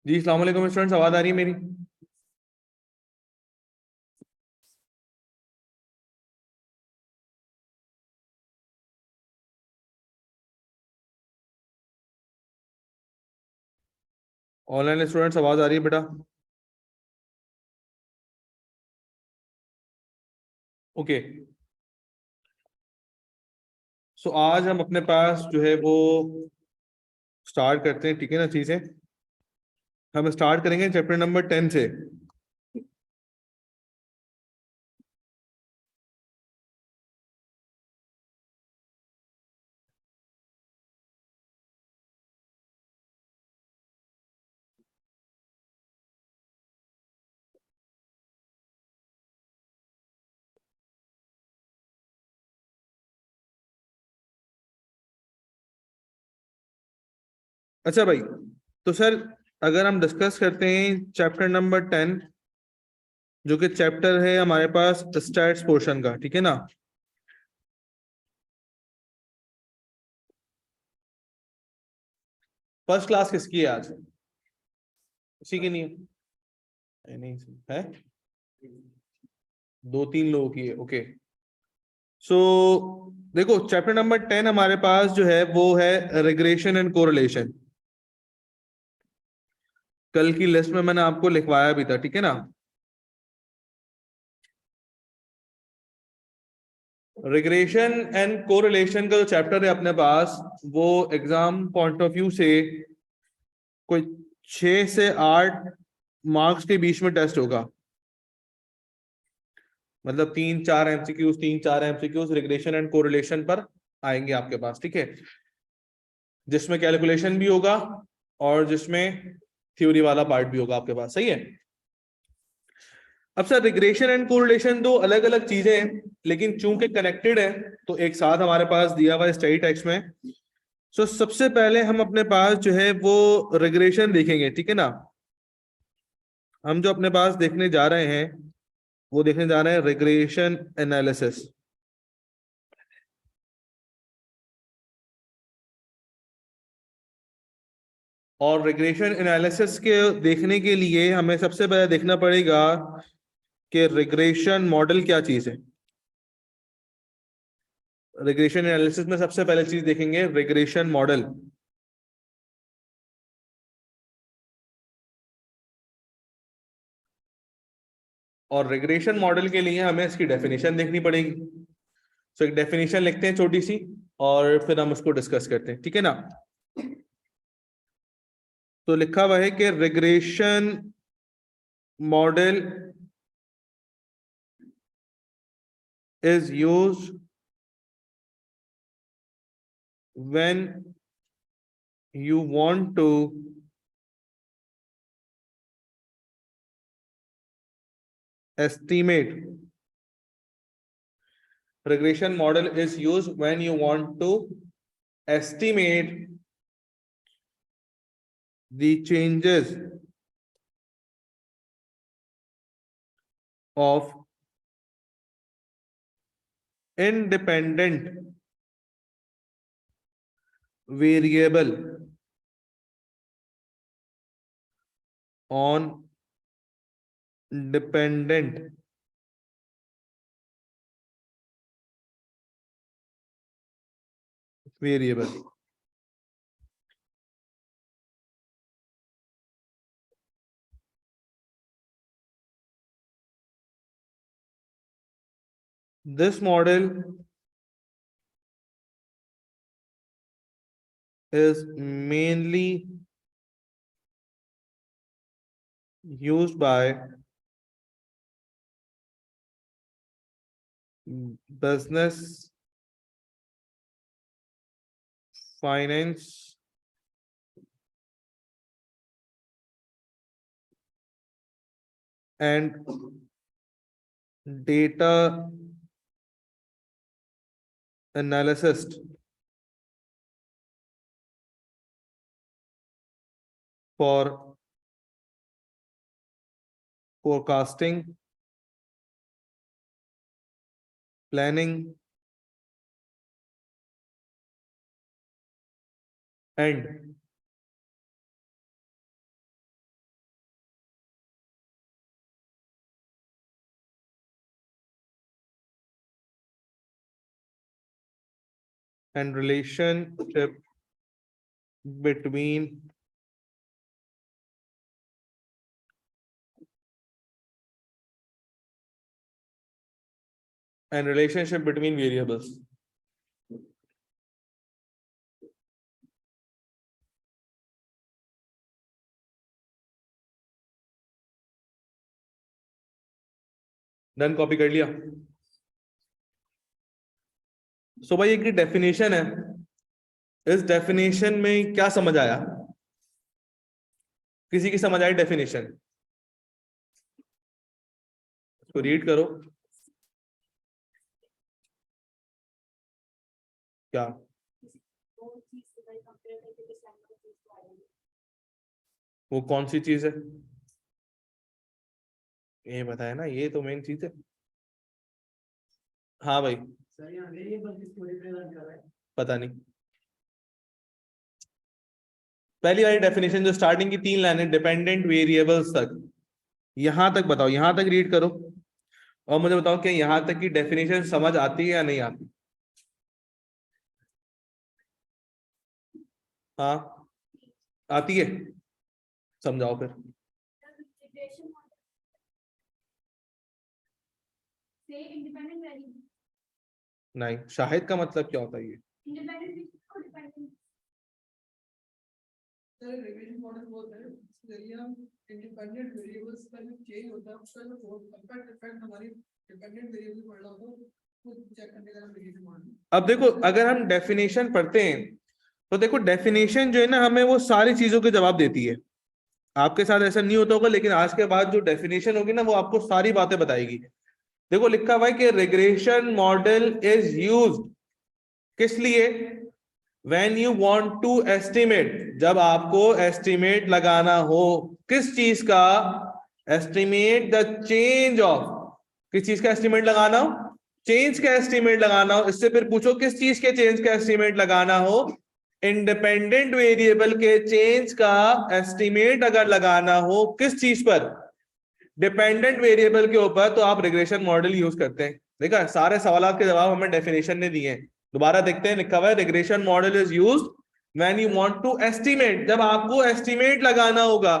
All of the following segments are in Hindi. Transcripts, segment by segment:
जी अस्सलाम वालेकुम स्टूडेंट्स, आवाज आ रही है मेरी? ऑनलाइन स्टूडेंट्स, आवाज आ रही है बेटा? ओके। सो आज हम अपने पास जो है वो स्टार्ट करते हैं, ठीक है ना? चीजें हम स्टार्ट करेंगे चैप्टर नंबर 10 से। अच्छा भाई, तो सर अगर हम डिस्कस करते हैं चैप्टर नंबर 10, जो कि चैप्टर है हमारे पास स्टैट्स पोर्शन का, ठीक है ना? फर्स्ट क्लास किसकी है आज? किसी की नहीं है? नहीं है, दो तीन लोगों की है। ओके। सो देखो, चैप्टर नंबर 10 हमारे पास जो है वो है रिग्रेशन एंड कोरिलेशन। कल की लिस्ट में मैंने आपको लिखवाया भी था, ठीक है ना? रिग्रेशन एंड कोरिलेशन का जो चैप्टर है अपने पास, वो एग्जाम पॉइंट ऑफ व्यू से कोई 6 से 8 मार्क्स के बीच में टेस्ट होगा। मतलब 3-4 MCQs, 3-4 MCQs regression and correlation पर आएंगे आपके पास, ठीक है? जिसमें कैलकुलेशन भी होगा और जिसमें थ्योरी वाला पार्ट भी होगा आपके पास, सही है? अब सर, रिग्रेशन एंड कोरिलेशन दो अलग अलग चीजें हैं, लेकिन चूंकि कनेक्टेड है तो एक साथ हमारे पास दिया हुआ स्टडी टेक्स्ट में। सो सबसे पहले हम अपने पास जो है वो रिग्रेशन देखेंगे, ठीक है ना? हम जो अपने पास देखने जा रहे हैं वो देखने जा रहे हैं रिग्रेशन एनालिसिस। और रिग्रेशन एनालिसिस के देखने के लिए हमें सबसे पहले देखना पड़ेगा कि रिग्रेशन मॉडल क्या चीज है। रिग्रेशन एनालिसिस में सबसे पहले चीज देखेंगे रिग्रेशन मॉडल। और रिग्रेशन मॉडल के लिए हमें इसकी डेफिनेशन देखनी पड़ेगी। सो एक डेफिनेशन लिखते हैं छोटी सी, और फिर हम उसको डिस्कस करते हैं, ठीक है ना? तो लिखा हुआ है कि regression model is used when you want to estimate. Regression model is used when you want to estimate the changes of independent variable on dependent variable. This model is mainly used by business, finance, and data analyst for forecasting, planning, and and relationship between variables. Done, copy कर लिया। सो भाई एक डेफिनेशन है, इस डेफिनेशन में क्या समझ आया? किसी की समझ आई डेफिनेशन? इसको रीड करो। क्या? वो कौन सी चीज है? ये बताया ना, ये तो मेन चीज है। हाँ भाई, पता नहीं। पहली वाली डेफिनेशन जो स्टार्टिंग की 3 लाइनें डिपेंडेंट वेरिएबल्स तक, यहां तक बताओ, यहां तक रीड करो और मुझे बताओ कि यहां तक की डेफिनेशन समझ आती है या नहीं आती? हाँ आती है, समझाओ फिर। नहीं, शाहिद का मतलब क्या होता है ये? रिग्रेशन मॉडल बोलते हैं, इसके जरिए हम इंडिपेंडेंट वेरिएबल्स का जो चेंज होता है उसका जो इफेक्ट हमारी डिपेंडेंट वेरिएबल पढ़ रहा हो तो चेक करने का रिग्रेशन मॉडल। अब देखो, अगर हम डेफिनेशन पढ़ते हैं तो देखो डेफिनेशन जो है ना, हमें वो सारी चीजों के जवाब देती है। आपके साथ ऐसा नहीं होता होगा, लेकिन आज के बाद जो डेफिनेशन होगी ना, वो आपको सारी बातें बताएगी। देखो लिखा हुआ है कि रिग्रेशन मॉडल इज यूज्ड किस लिए? When you want to estimate, जब आपको एस्टिमेट लगाना हो किस चीज का? एस्टिमेट द चेंज ऑफ, किस चीज का एस्टिमेट लगाना हो? चेंज का एस्टिमेट लगाना हो। इससे फिर पूछो किस चीज के चेंज का एस्टिमेट लगाना हो? इंडिपेंडेंट वेरिएबल के चेंज का एस्टिमेट अगर लगाना हो किस चीज पर? डिपेंडेंट वेरिएबल के ऊपर, तो आप रिग्रेशन मॉडल यूज करते हैं। देखा, सारे सवालों के जवाब हमें डेफिनेशन ने दिए हैं। दोबारा देखते हैं, लिखा हुआ है regression model is used when you want to estimate, जब आपको एस्टिमेट लगाना होगा।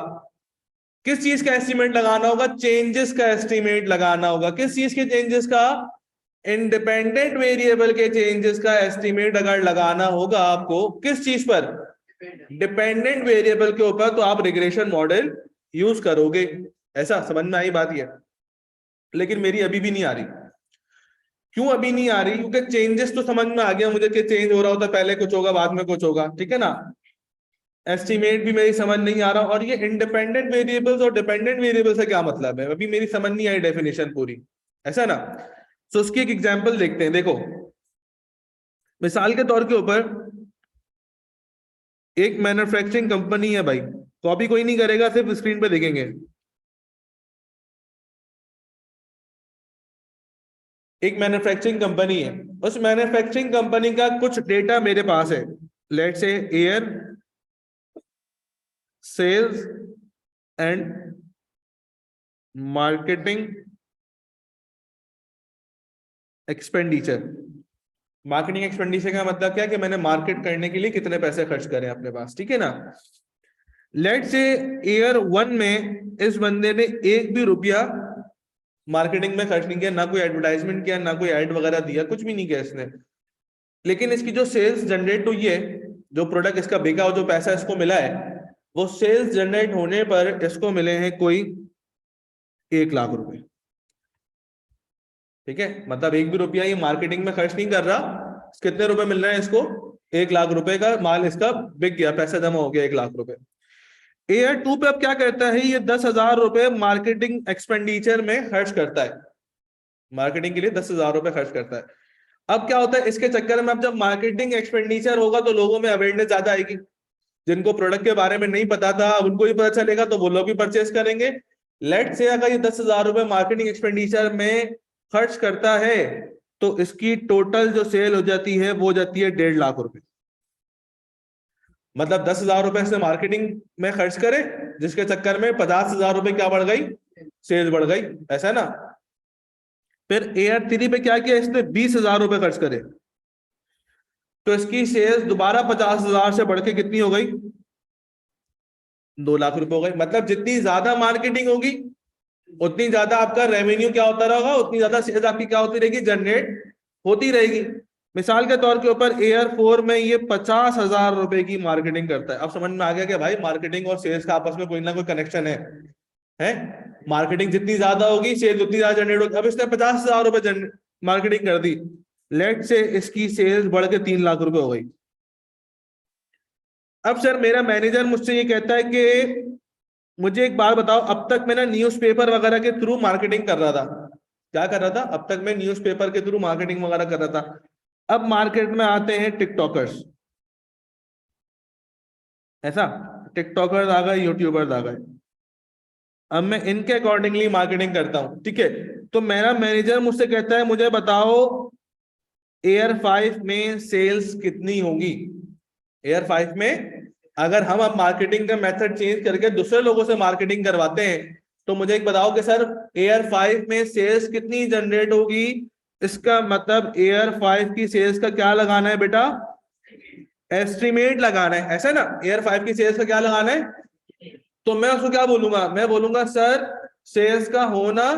किस चीज का एस्टिमेट लगाना होगा? चेंजेस का एस्टिमेट लगाना होगा। किस चीज के चेंजेस का? इंडिपेंडेंट वेरिएबल के चेंजेस का एस्टिमेट अगर लगाना होगा आपको किस चीज पर? डिपेंडेंट वेरिएबल के ऊपर, तो आप रिग्रेशन मॉडल यूज करोगे। ऐसा समझ में आई बात? ये लेकिन मेरी अभी भी नहीं आ रही। क्यों अभी नहीं आ रही? क्योंकि चेंजेस तो समझ में आ गया मुझे कि चेंज हो रहा होता है, पहले कुछ होगा बाद में कुछ होगा, ठीक है ना। एस्टिमेट भी मेरी समझ नहीं आ रहा, और ये इंडिपेंडेंट वेरिएबल्स और डिपेंडेंट वेरिएबल से क्या मतलब है, अभी मेरी समझ नहीं आई डेफिनेशन पूरी, ऐसा ना। तो उसकी एक एग्जांपल देखते हैं। देखो, मिसाल के तौर के ऊपर एक मैन्युफैक्चरिंग कंपनी है भाई, कॉपी कोई नहीं करेगा, सिर्फ स्क्रीन पे देखेंगे। एक मैन्युफैक्चरिंग कंपनी है, उस मैन्युफैक्चरिंग कंपनी का कुछ डेटा मेरे पास है। Let's say our sales and marketing expenditure. Marketing expenditure का मतलब क्या है कि मैंने मार्केट करने के लिए कितने पैसे खर्च करे अपने पास, ठीक है ना। लेट्स से ईयर 1 में इस बंदे ने एक भी रुपया मार्केटिंग में खर्च नहीं किया, ना कोई एडवर्टाइजमेंट किया, ना कोई ऐड वगैरह दिया, कुछ भी नहीं किया इसने। लेकिन इसकी जो सेल्स जनरेट हुई है, जो प्रोडक्ट इसका बिका और जो पैसा इसको मिला है, वो सेल्स जनरेट होने पर इसको मिले हैं कोई 1 लाख रुपए, ठीक है। मतलब एक भी रुपया ये मार्केटिंग में खर्च नहीं कर रहा। कितने रुपए मिल रहे हैं इसको? 1 लाख रुपए का माल इसका बिक गया, पैसा जमा हो गया 1 लाख रुपए। एयर 2 पे अब क्या करता है, ये 10,000 रुपए मार्केटिंग एक्सपेंडिचर में खर्च करता है। मार्केटिंग के लिए 10,000 रुपए खर्च करता है। अब क्या होता है इसके चक्कर में, अब जब मार्केटिंग एक्सपेंडिचर होगा तो लोगों में अवेयरनेस ज्यादा आएगी। जिनको प्रोडक्ट के बारे में नहीं पता था उनको ही पता चलेगा, तो वो लोग भी परचेस करेंगे। लेट से अगर ये 10,000 रुपए मार्केटिंग एक्सपेंडिचर में खर्च करता है, तो इसकी टोटल जो सेल हो जाती है वो हो जाती है 1.5 लाख रुपए। मतलब 10,000 रुपए से मार्केटिंग में खर्च करे, जिसके चक्कर में 50,000 रुपए क्या बढ़ गई? सेल बढ़ गई, ऐसा है ना। फिर एयर 3 पे क्या किया इसने? 20,000 रुपए खर्च करे। तो इसकी सेल्स दोबारा 50,000 से बढ़ के कितनी हो गई, 2 लाख रुपए हो गई। मतलब जितनी ज्यादा मार्केटिंग होगी उतनी ज्यादा आपका रेवेन्यू क्या होता रहेगा, उतनी ज्यादा सेल्स आपकी क्या होती रहेगी, जनरेट होती रहेगी। मिसाल के तौर के ऊपर एयर 4 में ये 50,000 रुपए की मार्केटिंग करता है। अब समझ में आ गया कि भाई मार्केटिंग और सेल्स का आपस में कोई ना कोई कनेक्शन है। मार्केटिंग जितनी ज्यादा होगी सेल्स उतनी ज्यादा जनरेट होगी। अब इसने 50,000 रुपए मार्केटिंग कर दी, लेट से इसकी सेल्स बढ़ के 3 लाख रुपए हो गई। अब सर मेरा मैनेजर मुझसे ये कहता है कि मुझे एक बात बताओ, अब तक मैं ना न्यूज़पेपर वगैरह के थ्रू मार्केटिंग कर रहा था। क्या कर रहा था, अब तक मैं न्यूज़पेपर के थ्रू मार्केटिंग वगैरह कर रहा था। अब मार्केट में आते हैं टिकटॉकर्स, ऐसा टिकटॉकर्स आ गए, यूट्यूबर्स आ गए। अब मैं इनके अकॉर्डिंगली मार्केटिंग करता हूं, ठीक है। तो मेरा मैनेजर मुझसे कहता है मुझे बताओ एयर 5 में सेल्स कितनी होगी। एयर 5 में अगर हम अब मार्केटिंग का मेथड चेंज करके दूसरे लोगों से मार्केटिंग करवाते हैं, तो मुझे एक बताओ कि सर एयर 5 में सेल्स कितनी जनरेट होगी। इसका मतलब एयर 5 की सेल्स का क्या लगाना है बेटा, एस्टिमेट लगाना है, ऐसा ना। एयर 5 की सेल्स का क्या लगाना है, तो मैं उसको क्या बोलूंगा, मैं बोलूंगा सर सेल्स का होना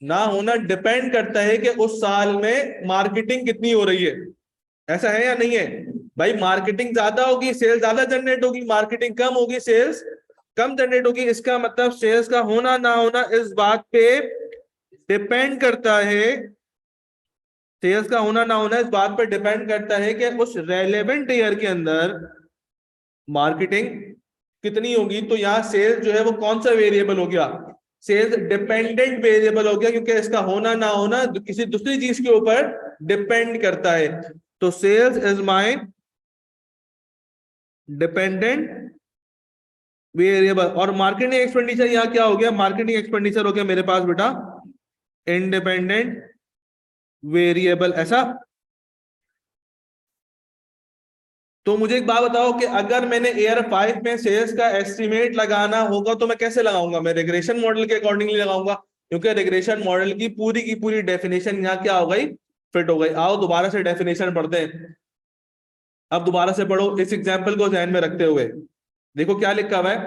ना होना डिपेंड करता है कि उस साल में मार्केटिंग कितनी हो रही है। ऐसा है या नहीं है भाई, मार्केटिंग ज्यादा होगी सेल्स ज्यादा जनरेट होगी, मार्केटिंग कम होगी सेल्स कम जनरेट होगी। इसका मतलब सेल्स का होना ना होना इस बात पे डिपेंड करता है, सेल्स का होना ना होना इस बात पर डिपेंड करता है कि उस रेलेवेंट ईयर के अंदर मार्केटिंग कितनी होगी। तो यहाँ सेल्स जो है वो कौन सा वेरिएबल हो गया, सेल्स डिपेंडेंट वेरिएबल हो गया, क्योंकि इसका होना ना होना किसी दूसरी चीज के ऊपर डिपेंड करता है। तो sales is my dependent variable. और मार्केटिंग एक्सपेंडिचर यहाँ क्या हो गया, मार्केटिंग एक्सपेंडिचर हो गया मेरे पास बेटा इंडिपेंडेंट वेरिएबल, ऐसा। तो मुझे एक बात बताओ कि अगर मैंने एयर 5 में सेल्स का एस्टिमेट लगाना होगा तो मैं कैसे लगाऊंगा, मैं रिग्रेशन मॉडल के अकॉर्डिंगली लगाऊंगा, क्योंकि रिग्रेशन मॉडल की पूरी डेफिनेशन यहाँ क्या हो गई, फिट हो गई। आओ दोबारा से डेफिनेशन पढ़ते हैं। अब दोबारा से पढ़ो इस एग्जाम्पल को ध्यान में रखते हुए। देखो क्या लिखा हुआ है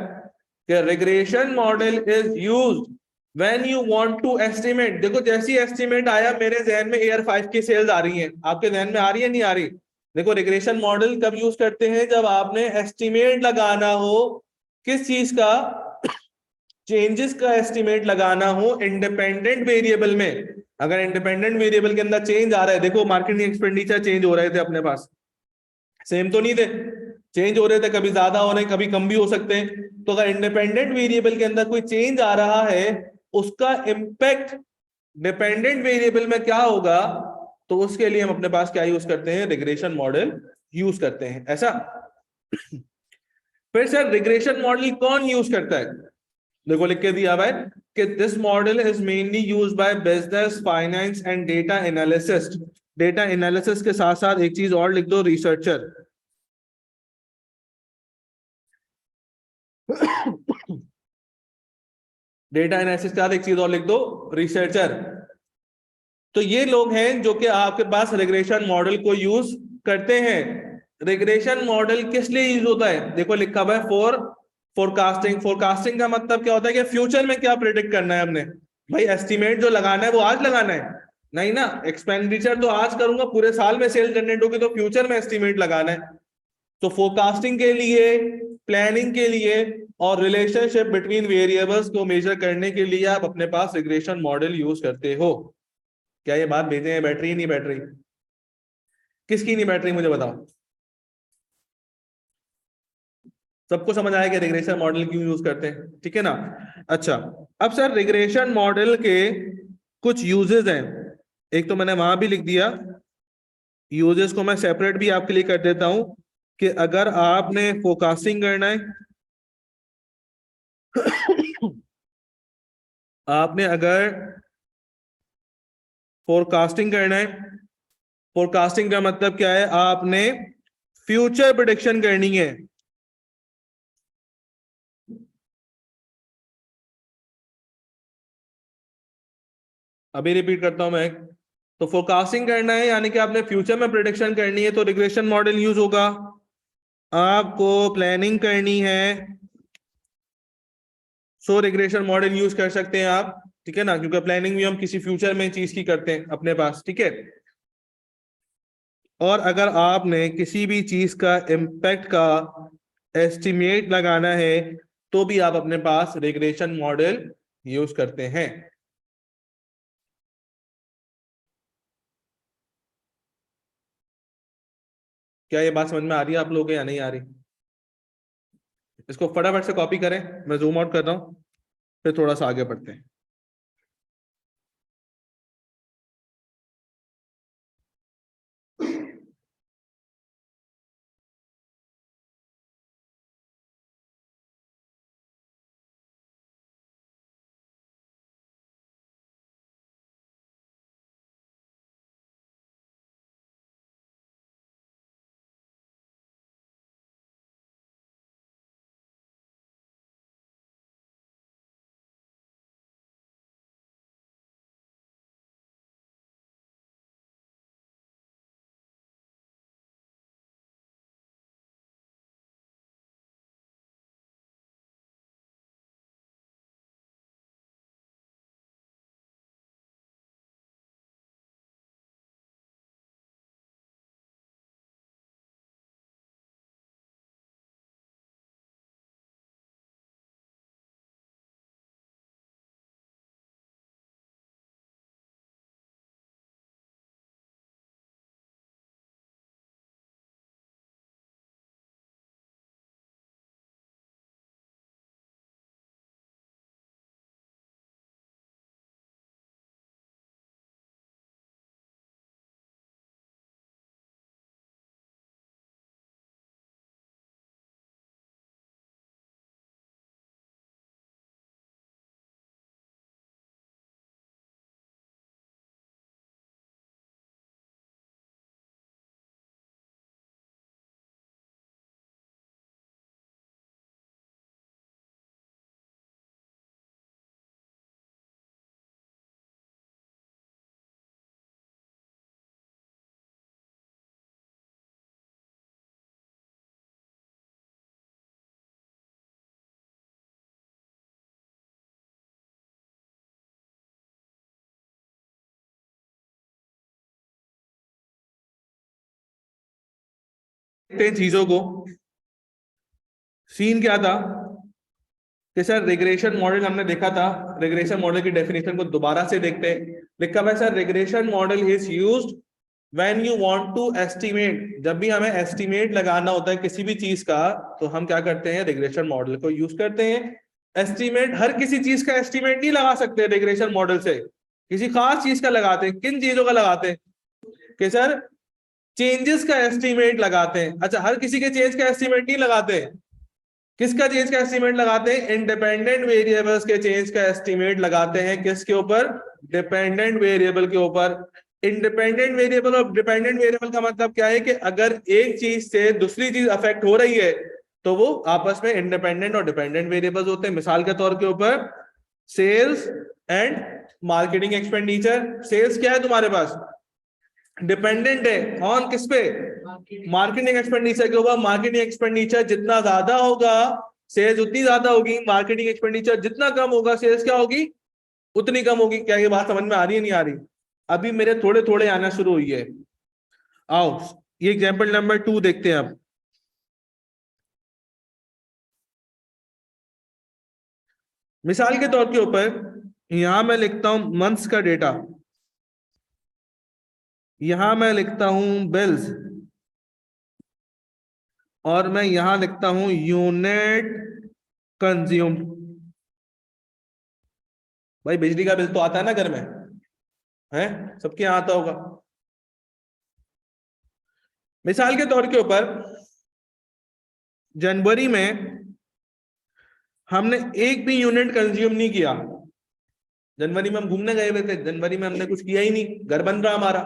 कि regression model is used when you want to estimate. देखो जैसी एस्टिमेट आया मेरे जहन में एयर 5 की सेल्स आ रही हैं, आपके जहन में आ रही है नहीं आ रही। देखो रिग्रेशन मॉडल कब यूज करते हैं, जब आपने एस्टिमेट लगाना हो किस चीज का, चेंजेस का एस्टिमेट लगाना हो इंडिपेंडेंट वेरिएबल में। अगर इंडिपेंडेंट वेरिएबल के अंदर चेंज आ रहा है, देखो मार्केटिंग एक्सपेंडिचर चेंज हो रहे थे अपने पास, सेम तो नहीं थे, चेंज हो रहे थे, कभी ज्यादा हो रहे हैं कभी कम भी हो सकते हैं। तो अगर इंडिपेंडेंट वेरिएबल के अंदर कोई चेंज आ रहा है, उसका इम्पैक्ट डिपेंडेंट वेरिएबल में क्या होगा, तो उसके लिए हम अपने पास क्या यूज करते हैं, रिग्रेशन मॉडल यूज करते हैं, ऐसा। फिर सर रिग्रेशन मॉडल कौन यूज करता है, देखो लिख के दिया हुआ है कि this model is mainly used by business finance and data analysis. Data analysis के साथ साथ एक चीज और लिख दो, रिसर्चर। डेटा एनालिसिस के साथ एक चीज और लिख दो, रिसर्चर। तो ये लोग हैं जो कि आपके पास रिग्रेशन मॉडल को यूज करते हैं। रिग्रेशन मॉडल किस लिए यूज होता है, देखो लिखा हुआ है फॉर फोरकास्टिंग। फोरकास्टिंग का मतलब क्या होता है कि फ्यूचर में क्या प्रिडिक्ट करना है हमने। भाई एस्टिमेट जो लगाना है वो आज लगाना है, नहीं ना। एक्सपेंडिचर तो आज करूंगा, पूरे साल में सेल जनरेट होगी, तो फ्यूचर में एस्टिमेट लगाना है। तो फोरकास्टिंग के लिए, प्लानिंग के लिए और रिलेशनशिप बिटवीन वेरिएबल्स को मेजर करने के लिए आप अपने पास रिग्रेशन मॉडल यूज करते हो। क्या ये बात भेजे हैं, बैटरी नहीं बैटरी, किसकी नहीं बैटरी मुझे बताओ। सबको समझ आया कि रिग्रेशन मॉडल क्यों यूज करते हैं, ठीक है ना। अच्छा, अब सर रिग्रेशन मॉडल के कुछ यूजेस हैं, एक तो मैंने वहां भी लिख दिया, यूजेस को मैं सेपरेट भी आपके लिए कर देता हूं कि अगर आपने फोरकास्टिंग करना है आपने अगर फोरकास्टिंग करना है, फोरकास्टिंग का मतलब क्या है, आपने फ्यूचर प्रिडिक्शन करनी है। अभी रिपीट करता हूं मैं, तो फोरकास्टिंग करना है यानी कि आपने फ्यूचर में प्रिडिक्शन करनी है तो रिग्रेशन मॉडल यूज होगा। आपको प्लानिंग करनी है सो रिग्रेशन मॉडल यूज कर सकते हैं आप, ठीक है ना, क्योंकि प्लानिंग भी हम किसी फ्यूचर में चीज की करते हैं अपने पास, ठीक है। और अगर आपने किसी भी चीज का इम्पैक्ट का एस्टिमेट लगाना है तो भी आप अपने पास रिग्रेशन मॉडल यूज करते हैं। क्या ये बात समझ में आ रही है आप लोगों को या नहीं आ रही? इसको फटाफट से कॉपी करें, मैं जूम आउट कर रहा हूं, फिर थोड़ा सा आगे बढ़ते हैं। देखते हैं चीजों को। सीन क्या था कि सर रिग्रेशन मॉडल हमने देखा था, रिग्रेशन मॉडल की डेफिनेशन को दोबारा से देखते हैं। लिखा हुआ है sir, regression model is used when you want to estimate, जब भी हमें एस्टिमेट लगाना होता है किसी भी चीज का तो हम क्या करते हैं, रिग्रेशन मॉडल को यूज करते हैं। एस्टिमेट, हर किसी चीज का एस्टिमेट नहीं लगा सकते रिग्रेशन मॉडल से, किसी खास चीज का लगाते हैं। किन चीजों का लगाते हैं कि सर चेंजेस का एस्टिमेट लगाते हैं। अच्छा, हर किसी के चेंज का एस्टिमेट नहीं लगाते। किसका चेंज का एस्टिमेट लगाते हैं? इंडिपेंडेंट वेरिएबल्स के चेंज का एस्टिमेट लगाते हैं। किसके ऊपर? डिपेंडेंट वेरिएबल के ऊपर। इंडिपेंडेंट वेरिएबल और डिपेंडेंट वेरिएबल का मतलब क्या है कि अगर एक चीज से दूसरी चीज अफेक्ट हो रही है तो वो आपस में इंडिपेंडेंट और डिपेंडेंट वेरिएबल्स होते हैं। मिसाल के तौर के ऊपर sales and marketing expenditure. Sales क्या है तुम्हारे पास? डिपेंडेंट है ऑन किस पे? मार्केटिंग एक्सपेंडिचर के ऊपर। मार्केटिंग एक्सपेंडिचर जितना ज्यादा होगा सेल्स उतनी ज्यादा होगी, मार्केटिंग एक्सपेंडिचर जितना कम होगा सेल्स क्या होगी? उतनी कम होगी। क्या ये बात समझ में आ रही है नहीं आ रही? अभी मेरे थोड़े थोड़े आना शुरू हुई है। आओ ये एग्जांपल नंबर 2 देखते हैं अब। मिसाल के तौर के ऊपर यहां मैं लिखता हूं मंथ्स का डेटा, यहां मैं लिखता हूं बिल्स, और मैं यहां लिखता हूं यूनिट कंज्यूम। भाई बिजली का बिल तो आता है ना घर में, है सबके यहाँ आता होगा। मिसाल के तौर के ऊपर जनवरी में हमने एक भी यूनिट कंज्यूम नहीं किया। जनवरी में हम घूमने गए हुए थे, जनवरी में हमने कुछ किया ही नहीं, घर बन रहा हमारा।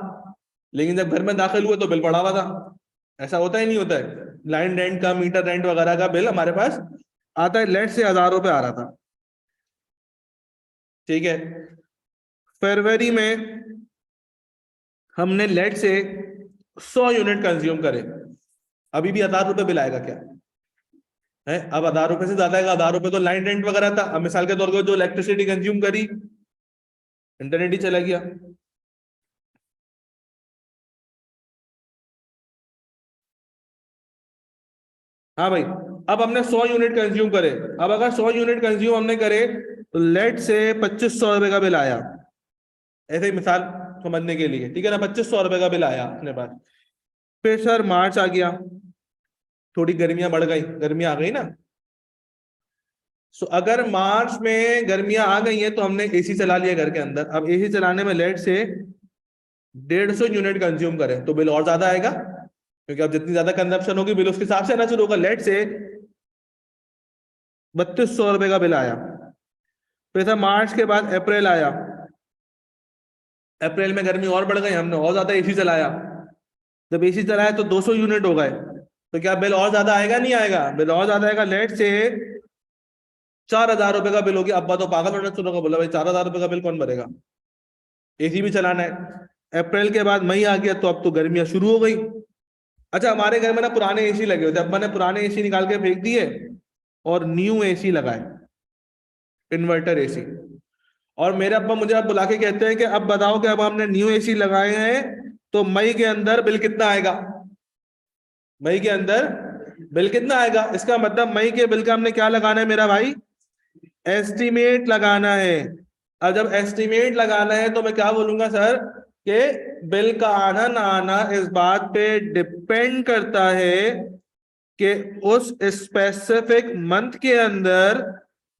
लेकिन जब घर में दाखिल हुए तो बिल पड़ा हुआ था। ऐसा होता ही नहीं होता है? लाइन रेंट का, मीटर रेंट वगैरह का बिल हमारे पास आता है, लेट से 1000 रुपए आ रहा था, ठीक है। फरवरी में हमने लेट से 100 यूनिट कंज्यूम करे, अभी भी 1000 रुपए बिल आएगा क्या है? अब 1000 रुपए से ज्यादा आएगा, 1000 रुपए तो लाइन रेंट वगैरह था। अब मिसाल के तौर पर जो इलेक्ट्रिसिटी कंज्यूम करी, इंटरनेट ही चला गया। हाँ भाई, अब हमने 100 यूनिट कंज्यूम करे। अब अगर 100 यूनिट कंज्यूम हमने करे तो लेट से 2500 रुपए का बिल आया, ऐसे ही मिसाल समझने के लिए, ठीक है ना। 2500 रुपए का बिल आया अपने पास। फिर सर मार्च आ गया, थोड़ी गर्मियां बढ़ गई, गर्मियां आ गई ना। सो अगर मार्च में गर्मियां आ गई हैं तो हमने एसी चला लिया घर के अंदर। अब एसी चलाने में लेट से 150 यूनिट कंज्यूम करें तो बिल और ज्यादा आएगा, क्योंकि अब जितनी ज्यादा कंजप्शन होगी बिल उसके हिसाब से आना शुरू होगा। लेट से 3200 रुपए का बिल आया। फिर था मार्च के बाद अप्रैल आया, अप्रैल में गर्मी और बढ़ गई, हमने और ज्यादा एसी चलाया। जब एसी चलाया तो 200 यूनिट हो गए, तो क्या बिल और ज्यादा आएगा? नहीं आएगा, बिल और ज्यादा आएगा। लेट से 4000 रुपए का बिल हो गया। अब्बा तो पागल होना शुरू होगा, बोला भाई 4000 रुपए का बिल कौन भरेगा, एसी भी चलाना है। अप्रैल के बाद मई आ गया, तो अब तो गर्मियां शुरू हो गई। अच्छा, हमारे घर में ना पुराने एसी लगे होते, अब्बा ने पुराने एसी निकाल के फेंक दिए और न्यू एसी लगाए, इन्वर्टर एसी। और मेरे अब्बा मुझे अब बुला के कहते हैं कि अब बताओ कि अब हमने न्यू एसी लगाए हैं तो मई के अंदर बिल कितना आएगा? मई के अंदर बिल कितना आएगा? इसका मतलब मई के बिल का हमने क्या लगाना है मेरा भाई? एस्टिमेट लगाना है। अब जब एस्टिमेट लगाना है तो मैं क्या बोलूंगा सर, कि बिल का आना ना आना इस बात पे डिपेंड करता है कि उस स्पेसिफिक मंथ के अंदर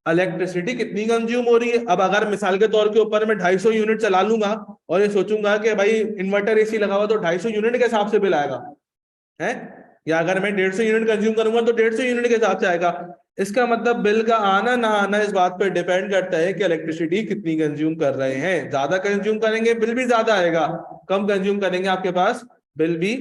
इलेक्ट्रिसिटी कितनी कंज्यूम हो रही है। अब अगर मिसाल के तौर के ऊपर मैं 250 यूनिट चला लूंगा और ये सोचूंगा कि भाई इन्वर्टर एसी लगा हुआ तो 250 यूनिट के हिसाब से बिल आएगा है, या अगर मैं 150 यूनिट कंज्यूम करूंगा तो 150 यूनिट के हिसाब से आएगा। इसका मतलब बिल का आना ना आना इस बात पर डिपेंड करता है कि इलेक्ट्रिसिटी कितनी कंज्यूम कर रहे हैं। ज्यादा कंज्यूम करेंगे बिल भी ज्यादा आएगा, कम कंज्यूम करेंगे आपके पास बिल भी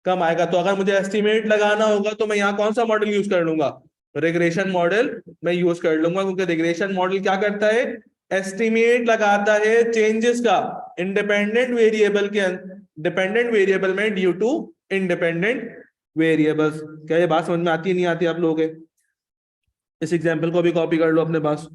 कम आएगा। तो अगर मुझे एस्टिमेट लगाना होगा तो मैं यहाँ कौन सा मॉडल यूज कर लूंगा? रिग्रेशन मॉडल मैं यूज कर लूंगा, क्योंकि रिग्रेशन मॉडल क्या करता है? एस्टिमेट लगाता है चेंजेस का इंडिपेंडेंट वेरिएबल के डिपेंडेंट वेरिएबल में ड्यू टू इंडिपेंडेंट वेरिएबल्स। क्या ये बात समझ में आती है नहीं आती आप लोगों के? इस एग्जांपल को भी कॉपी कर लो अपने पास।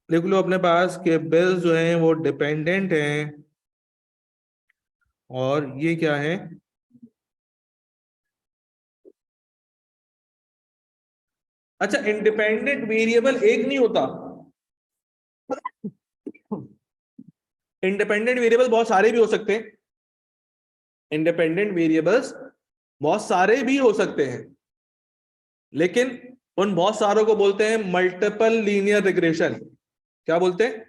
लिख लो अपने पास के बिल्स जो हैं वो डिपेंडेंट हैं, और ये क्या है? अच्छा, इंडिपेंडेंट वेरिएबल एक नहीं होता, इंडिपेंडेंट वेरिएबल बहुत सारे भी हो सकते हैं। इंडिपेंडेंट वेरिएबल्स बहुत सारे भी हो सकते हैं, लेकिन उन बहुत सारों को बोलते हैं मल्टीपल लीनियर रिग्रेशन। क्या बोलते हैं?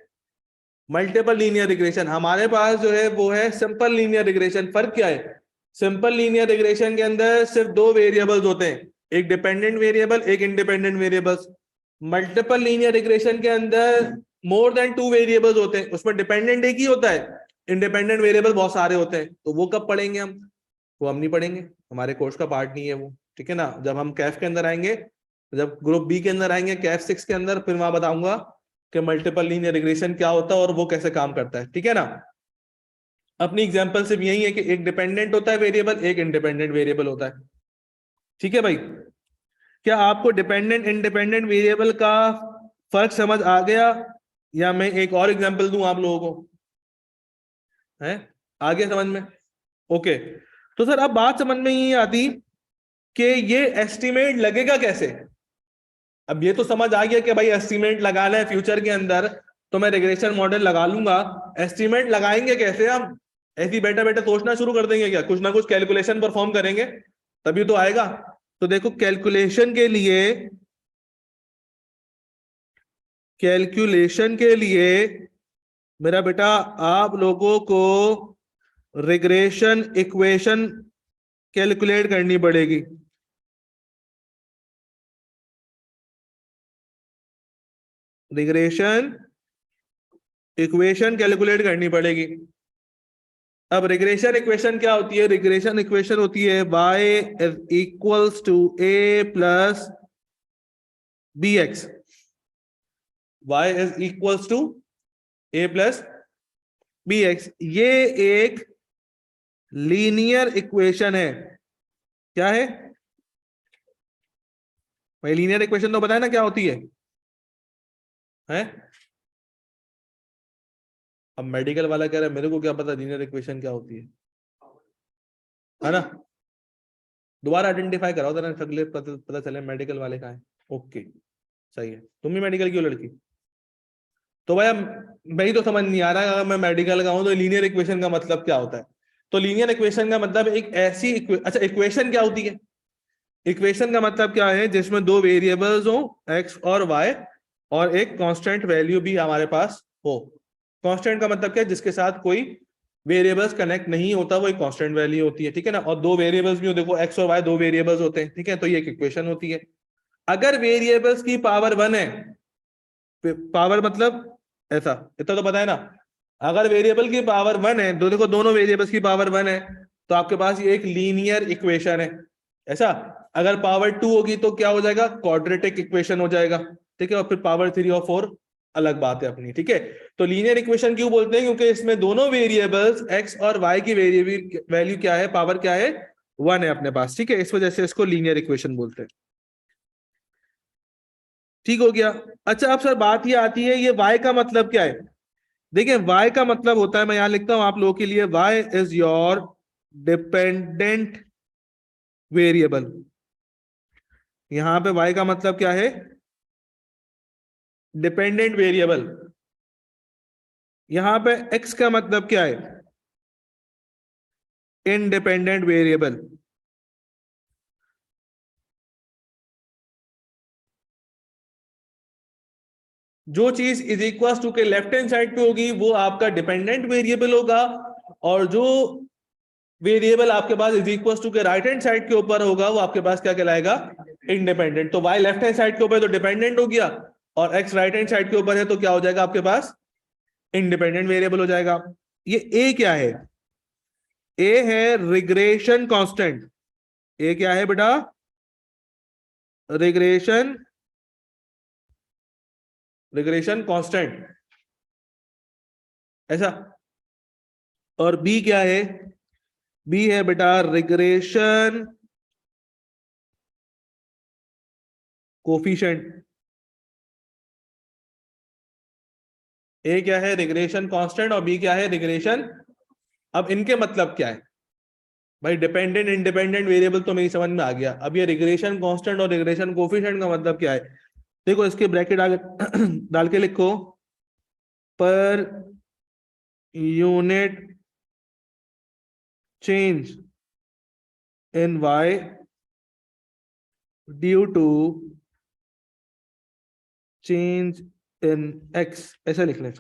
Multiple linear regression. हमारे पास जो है वो है सिंपल लीनियर रिग्रेशन। फर्क क्या है? सिंपल लीनियर रिग्रेशन के अंदर सिर्फ दो वेरिएबल्स होते हैं, एक डिपेंडेंट वेरिएबल, एक independent variables. Multiple linear regression के अंदर मोर देन टू वेरिएबल्स होते हैं, उसमें डिपेंडेंट एक ही होता है, इंडिपेंडेंट वेरिएबल बहुत सारे होते हैं। तो वो कब पढ़ेंगे हम? वो हम नहीं पढ़ेंगे, हमारे कोर्स का पार्ट नहीं है वो, ठीक है ना। जब हम कैफ के अंदर आएंगे, जब ग्रुप बी के अंदर आएंगे, कैफ 6 के अंदर, फिर वहां बताऊंगा कि मल्टीपल लीनियर रिग्रेशन क्या होता है और वो कैसे काम करता है, ठीक है ना। अपनी एग्जांपल सिर्फ यही है कि एक डिपेंडेंट होता है वेरिएबल, एक इंडिपेंडेंट वेरिएबल होता है, ठीक है भाई। क्या आपको डिपेंडेंट इंडिपेंडेंट वेरिएबल का फर्क समझ आ गया, या मैं एक और एग्जांपल दूं आप लोगों को? है आ गया समझ में? ओके। तो सर अब बात समझ में ये आती कि ये एस्टिमेट लगेगा कैसे। अब ये तो समझ आ गया कि भाई एस्टिमेट लगाना है फ्यूचर के अंदर, तो मैं रिग्रेशन मॉडल लगा लूंगा। एस्टिमेट लगाएंगे कैसे हम? ऐसे ही बैठे बैठे सोचना शुरू कर देंगे क्या? कुछ ना कुछ कैलकुलेशन परफॉर्म करेंगे तभी तो आएगा। तो देखो, कैलकुलेशन के लिए कैलकुलेशन के लिए मेरा बेटा आप लोगों को रिग्रेशन इक्वेशन कैलकुलेट करनी पड़ेगी। रिग्रेशन इक्वेशन कैलकुलेट करनी पड़ेगी। अब रिग्रेशन इक्वेशन क्या होती है? रिग्रेशन इक्वेशन होती है y is equals to a plus B x. y is equals to a plus B x. ये एक लीनियर इक्वेशन है। क्या है भाई? लीनियर इक्वेशन तो बताया ना क्या होती है? अब मेडिकल वाला कह रहा है मेरे को क्या पता लीनियर इक्वेशन क्या होती है ना? दोबारा आइडेंटिफाई कराओ जरा, पता चले मेडिकल वाले का है। ओके सही है। तुम भी मेडिकल की हो लड़की? तो भैया मैं तो समझ नहीं आ रहा, अगर मैं मेडिकल का हूं तो लीनियर इक्वेशन का मतलब क्या होता है? तो लीनियर इक्वेशन का मतलब एक ऐसी अच्छा, इक्वेशन क्या होती है? इक्वेशन का मतलब क्या है? जिसमें दो वेरिएबल्स हो एक्स और वाई, और एक कांस्टेंट वैल्यू भी हमारे पास हो। कांस्टेंट का मतलब क्या है? जिसके साथ कोई वेरिएबल्स कनेक्ट नहीं होता, वो एक कांस्टेंट वैल्यू होती है, ठीक है ना? और दो वेरिएबल्स भी हो, देखो एक्स और वाई दो वेरिएबल्स होते हैं, ठीक है? तो ये एक इक्वेशन होती है। अगर वेरिएबल्स की पावर 1 है, पावर मतलब ऐसा, इतना तो पता है ना? अगर वेरिएबल की पावर 1 है, देखो दोनों वेरिएबल्स की पावर 1 है, तो आपके पास ये एक लीनियर इक्वेशन है। ऐसा अगर पावर 2 होगी तो क्या हो जाएगा? क्वाड्रेटिक इक्वेशन हो जाएगा, ठीक है? और फिर पावर 3 और 4 अलग बात है अपनी, ठीक है? तो लीनियर इक्वेशन क्यों बोलते हैं? क्योंकि इसमें दोनों वेरिएबल्स एक्स और वाई की वेरिएबल वैल्यू क्या है, पावर क्या है, 1 है अपने पास, ठीक है? इस वजह से इसको लीनियर इक्वेशन बोलते हैं। ठीक हो गया? अच्छा अब सर बात ये आती है, ये y का मतलब क्या है? देखिए y का मतलब होता है, मैं यहां लिखता हूं आप लोगों के लिए, y is your dependent variable. यहां पे y का मतलब क्या है? Dependent variable. यहां पे x का मतलब क्या है? Independent variable. जो चीज इज इक्वल टू के लेफ्ट हैंड साइड पे होगी वो आपका डिपेंडेंट वेरिएबल होगा, और जो वेरिएबल आपके पास इज इक्वल टू के राइट हैंड साइड के ऊपर होगा वो आपके पास क्या कहलाएगा? इंडिपेंडेंट। तो y लेफ्ट हैंड साइड के ऊपर तो डिपेंडेंट हो गया, और x राइट हैंड साइड के ऊपर है तो क्या हो जाएगा आपके पास? इंडिपेंडेंट वेरिएबल हो जाएगा। ये a क्या है? a है रिग्रेशन कांस्टेंट। a क्या है बेटा? रिग्रेशन रिग्रेशन कांस्टेंट, ऐसा। और b क्या है? b है बेटा रिग्रेशन कोफिशिएंट। ए क्या है? रिग्रेशन कांस्टेंट, और बी क्या है? रिग्रेशन। अब इनके मतलब क्या है भाई? डिपेंडेंट इंडिपेंडेंट वेरिएबल तो मेरी समझ में आ गया। अब ये रिग्रेशन कांस्टेंट और रिग्रेशन कोफिशिएंट का मतलब क्या है? देखो इसके ब्रैकेट आगे डाल के लिखो, पर unit change in y due to change in x, ऐसा लिख लें।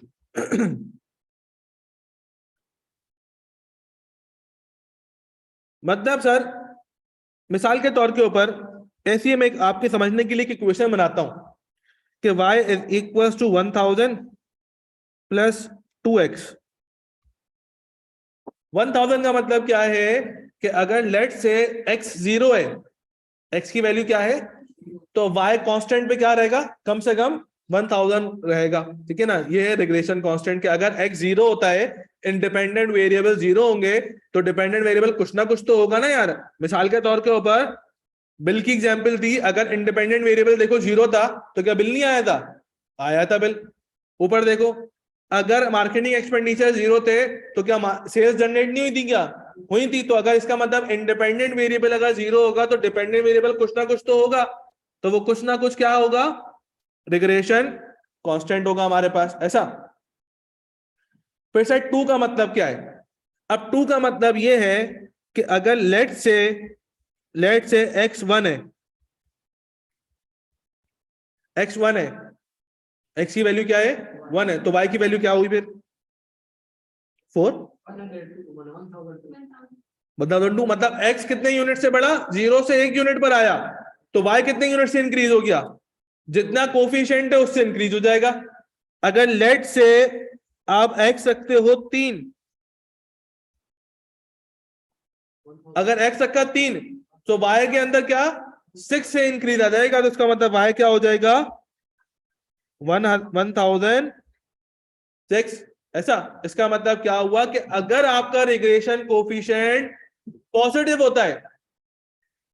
मतलब सर मिसाल के तौर के ऊपर ऐसी मैं आपके समझने के लिए एक इक्वेशन बनाता हूं कि y is equal to 1000 plus 2x। 1000 का मतलब क्या है कि अगर लेट से x 0 है, x की वैल्यू क्या है, तो y कांस्टेंट पे क्या रहेगा? कम से कम 1000 रहेगा, ठीक है ना? ये है रिग्रेशन कांस्टेंट के अगर x 0 होता है, इंडिपेंडेंट वेरिएबल 0 होंगे, तो डिपेंडेंट वेरिएबल कुछ ना कुछ तो होगा ना यार। मिसाल के तौर के ऊपर बिल की एग्जांपल दी, अगर इंडिपेंडेंट वेरिएबल देखो 0 था तो क्या बिल नहीं आया था? आया था बिल। ऊपर देखो, अगर मार्केटिंग एक्सपेंडिचर 0 थे तो क्या सेल्स जनरेट नहीं हुई थी? क्या हुई थी? तो अगर इसका मतलब इंडिपेंडेंट वेरिएबल अगर 0 होगा तो डिपेंडेंट वेरिएबल कुछ ना कुछ तो होगा, तो वो कुछ ना कुछ क्या होगा? रिग्रेशन कांस्टेंट होगा हमारे पास, ऐसा। फिर से 2 का मतलब क्या है? अब 2 का मतलब ये है कि अगर लेट से x1 है, x1 है, x की वैल्यू क्या है 1 है, तो y की वैल्यू क्या हुई फिर 4, मतलब x कितने यूनिट से बढ़ा, 0 से 1 यूनिट पर आया, तो y कितने यूनिट से इंक्रीज हो गया, जितना कोफिशिएंट है उससे इंक्रीज हो जाएगा। अगर लेट से आप x रखते हो 3, अगर x रखा 3 तो y के अंदर क्या 6 से इंक्रीज आ जाएगा, तो इसका मतलब y क्या हो जाएगा 1006। ऐसा, इसका मतलब क्या हुआ कि अगर आपका रिग्रेशन कोफिशिएंट पॉजिटिव होता है,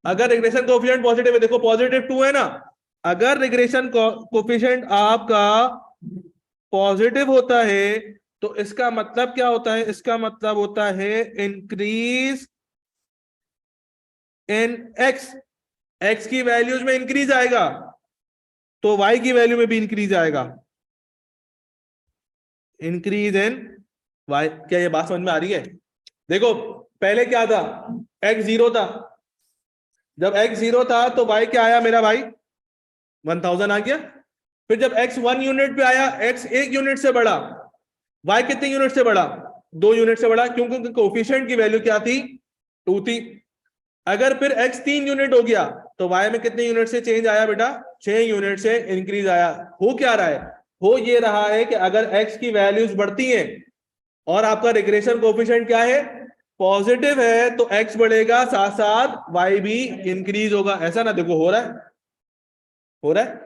अगर रिग्रेशन कोफिशिएंट पॉजिटिव है, देखो +2 है ना, अगर रिग्रेशन कोफिशिएंट आपका पॉजिटिव होता है तो इसका मतलब क्या होता है, इसका मतलब होता है इंक्रीज इन एक्स, एक्स की वैल्यूज में इंक्रीज आएगा तो वाई की वैल्यू में भी इंक्रीज आएगा, इंक्रीज इन वाई। क्या ये बात समझ में आ रही है? देखो पहले क्या था, एक्स 0 था, जब एक्स 0 था तो वाई क्या आया मेरा भाई 1000 आ गया। फिर जब एक्स 1 यूनिट पे आया, एक्स 1 यूनिट से बढ़ा, वाई कितने यूनिट से बढ़ा 2 यूनिट से बढ़ा, क्योंकि कोफिशिएंट की वैल्यू क्या थी 2 थी। अगर फिर x 3 यूनिट हो गया तो y में कितने यूनिट से चेंज आया बेटा 6 यूनिट से इंक्रीज आया। हो क्या रहा है, हो ये रहा है कि अगर x की वैल्यूज बढ़ती हैं और आपका रिग्रेशन कोफिशिएंट क्या है पॉजिटिव है तो x बढ़ेगा, साथ साथ y भी इंक्रीज होगा। ऐसा ना, देखो हो रहा है, हो रहा है।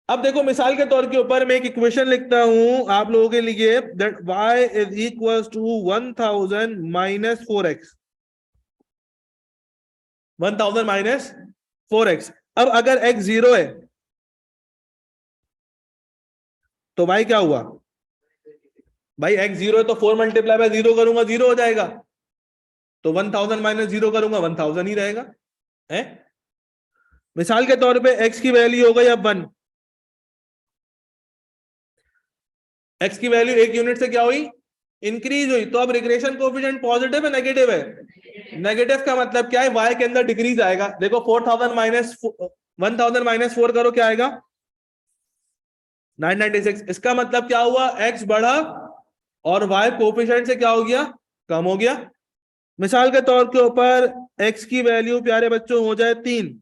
अब देखो मिसाल के तौर के ऊपर मैं एक इक्वेशन लिखता हूं आप लोगों के लिए, that y is equals to 1000 minus 4x, 1000 minus 4x। अब अगर x 0 है तो y क्या हुआ भाई, x 0 है तो 4 मल्टीप्लाई बाय 0 करूंगा 0 हो जाएगा, तो 1000 माइनस 0 करूंगा 1000 ही रहेगा है। मिसाल के तौर पे x की वैल्यू हो गई अब 1, x की वैल्यू 1 यूनिट से क्या हुई इंक्रीज हुई, तो अब रिग्रेशन कोएफिशिएंट पॉजिटिव है नेगेटिव है, नेगेटिव का मतलब क्या है y के अंदर डिक्रीज आएगा। देखो 4000 माइनस 1000 माइनस 4 करो क्या आएगा 996। इसका मतलब क्या हुआ x बढ़ा और y कोएफिशिएंट से क्या हो गया कम हो गया। मिसाल के तौर के ऊपर x की वैल्यू प्यारे बच्चों हो जाए 3,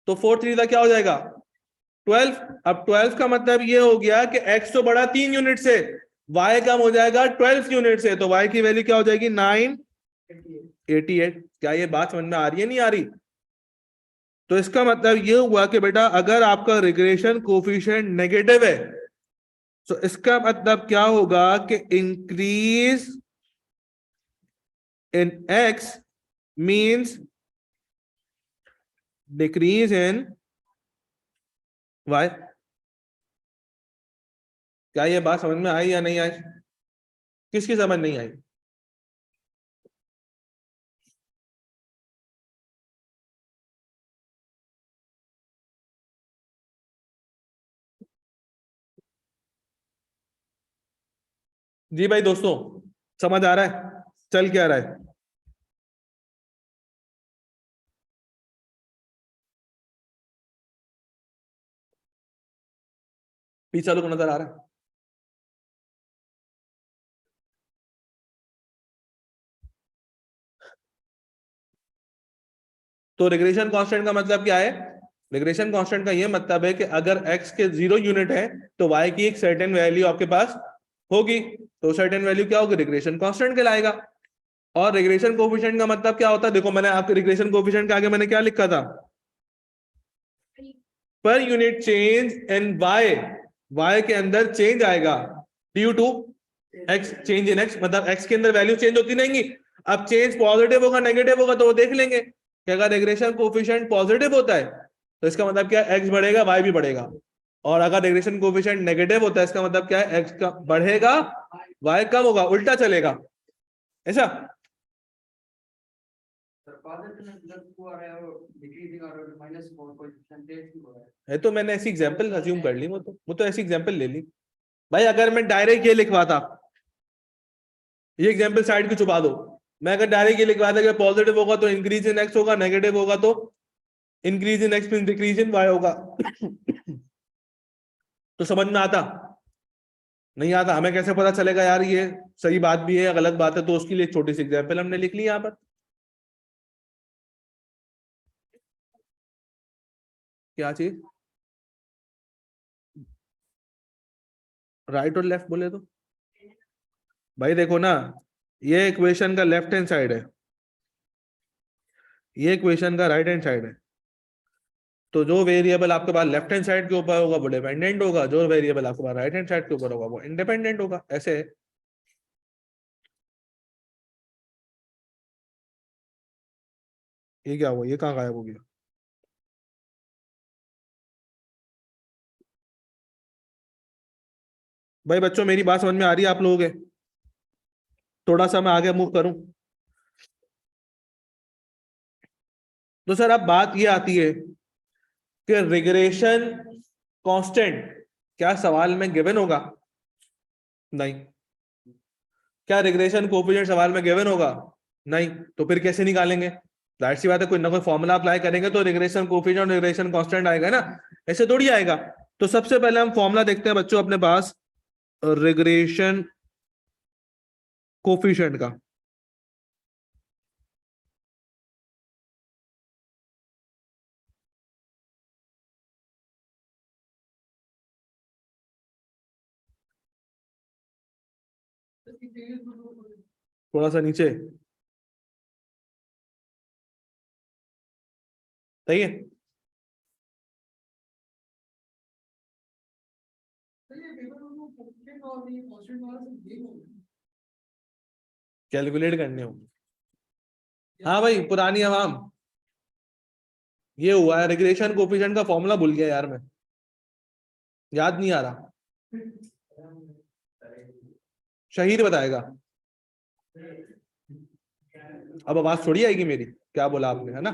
तो 4 3 क्या हो जाएगा 12। अब 12 का मतलब ये हो गया कि x तो बढ़ा 3 यूनिट से, y कम हो जाएगा 12 यूनिट से, तो y की वैल्यू क्या हो जाएगी 988। क्या ये बात समझ में आ रही है नहीं आ रही? तो इसका मतलब ये हुआ कि बेटा अगर आपका रिग्रेशन कोफिशिएंट नेगेटिव है तो इसका मतलब क्या होगा कि increase in x means decrease in y। क्या ये बात समझ में आई या नहीं आई? किसकी समझ नहीं आई? जी भाई दोस्तों, समझ आ रहा है चल क्या रहा है? पीछे लोग नजर आ रहा है? तो रिग्रेशन कांस्टेंट का मतलब क्या है, रिग्रेशन कांस्टेंट का ये मतलब है कि अगर x के 0 यूनिट है तो y की एक सर्टेन वैल्यू आपके पास होगी, तो सर्टेन वैल्यू क्या होगी रिग्रेशन कांस्टेंट कहलाएगा। और रिग्रेशन कोएफिशिएंट का मतलब क्या होता है, देखो मैंने आपके रिग्रेशन कोएफिशिएंट के आगे मैंने क्या लिखा था पर यूनिट चेंज इन y के अंदर चेंज आएगा due to x, change in x, मतलब x के अंदर वैल्यू चेंज होती रहेंगी। अब चेंज पॉजिटिव होगा नेगेटिव होगा तो वो देख लेंगे कि अगर रिग्रेशन कोएफिशिएंट पॉजिटिव होता है तो इसका मतलब क्या है x बढ़ेगा y भी बढ़ेगा, और अगर रिग्रेशन कोएफिशिएंट नेगेटिव होता है इसका मतलब क्या है x का बढ़ेगा y कम होगा, उल्टा चलेगा। ऐसा है, तो मैंने ऐसी एग्जांपल अज्यूम कर ली, वो तो ऐसी एग्जांपल ले ली भाई। अगर मैं डायरेक्ट ये लिखवाता, ये एग्जांपल साइड की छुपा दो, मैं अगर डायरेक्ट ये लिखवाता कि पॉजिटिव होगा तो इंक्रीज इन एक्स होगा, नेगेटिव होगा तो increase in x mean decrease in y होगा। तो समझ में आता? नहीं आता? हमें कैसे पता चलेगा यार ये सही बात भी है या गलत बात है? तो उसके लिए छोटी सी एग्जाम्पल हमने लिख ली यहाँ पर। क्या चीज? राइट और लेफ्ट बोले तो भाई देखो ना, ये इक्वेशन का लेफ्ट हैंड साइड है, ये इक्वेशन का राइट हैंड साइड है। तो जो वेरिएबल आपके पास लेफ्ट हैंड साइड के ऊपर होगा वो डिपेंडेंट होगा, जो वेरिएबल आपके पास राइट हैंड साइड के ऊपर होगा वो इंडिपेंडेंट होगा। ऐसे है। ये क्या हुआ? ये कहाँ गायब हो गया? भाई बच्चों मेरी बात समझ में आ रही है आप लोगों के? थोड़ा सा मैं आगे मूव करूं तो सर अब बात ये आती है कि रिग्रेशन कांस्टेंट क्या सवाल में गिवन होगा? नहीं। क्या रिग्रेशन कोएफिशिएंट सवाल में गिवन होगा? नहीं। तो फिर कैसे निकालेंगे? जाहिर सी बात है कोई ना कोई फॉर्मूला अप्लाई करेंगे तो रिग्रेशन कोएफिशिएंट और रिग्रेशन कांस्टेंट आएगा ना, ऐसे थोड़ी आएगा। तो सबसे पहले हम फॉर्मूला देखते हैं बच्चों अपने पास रिग्रेशन कोएफिशिएंट का। थोड़ा सा नीचे, सही है। कैलकुलेट करने होंगे। हाँ भाई पुरानी आवाम, ये हुआ है रिग्रेशन कोएफिशिएंट का फॉर्मूला भूल गया यार मैं, याद नहीं आ रहा। शहीर बताएगा। अब आवाज थोड़ी आएगी मेरी, क्या बोला आपने, है ना?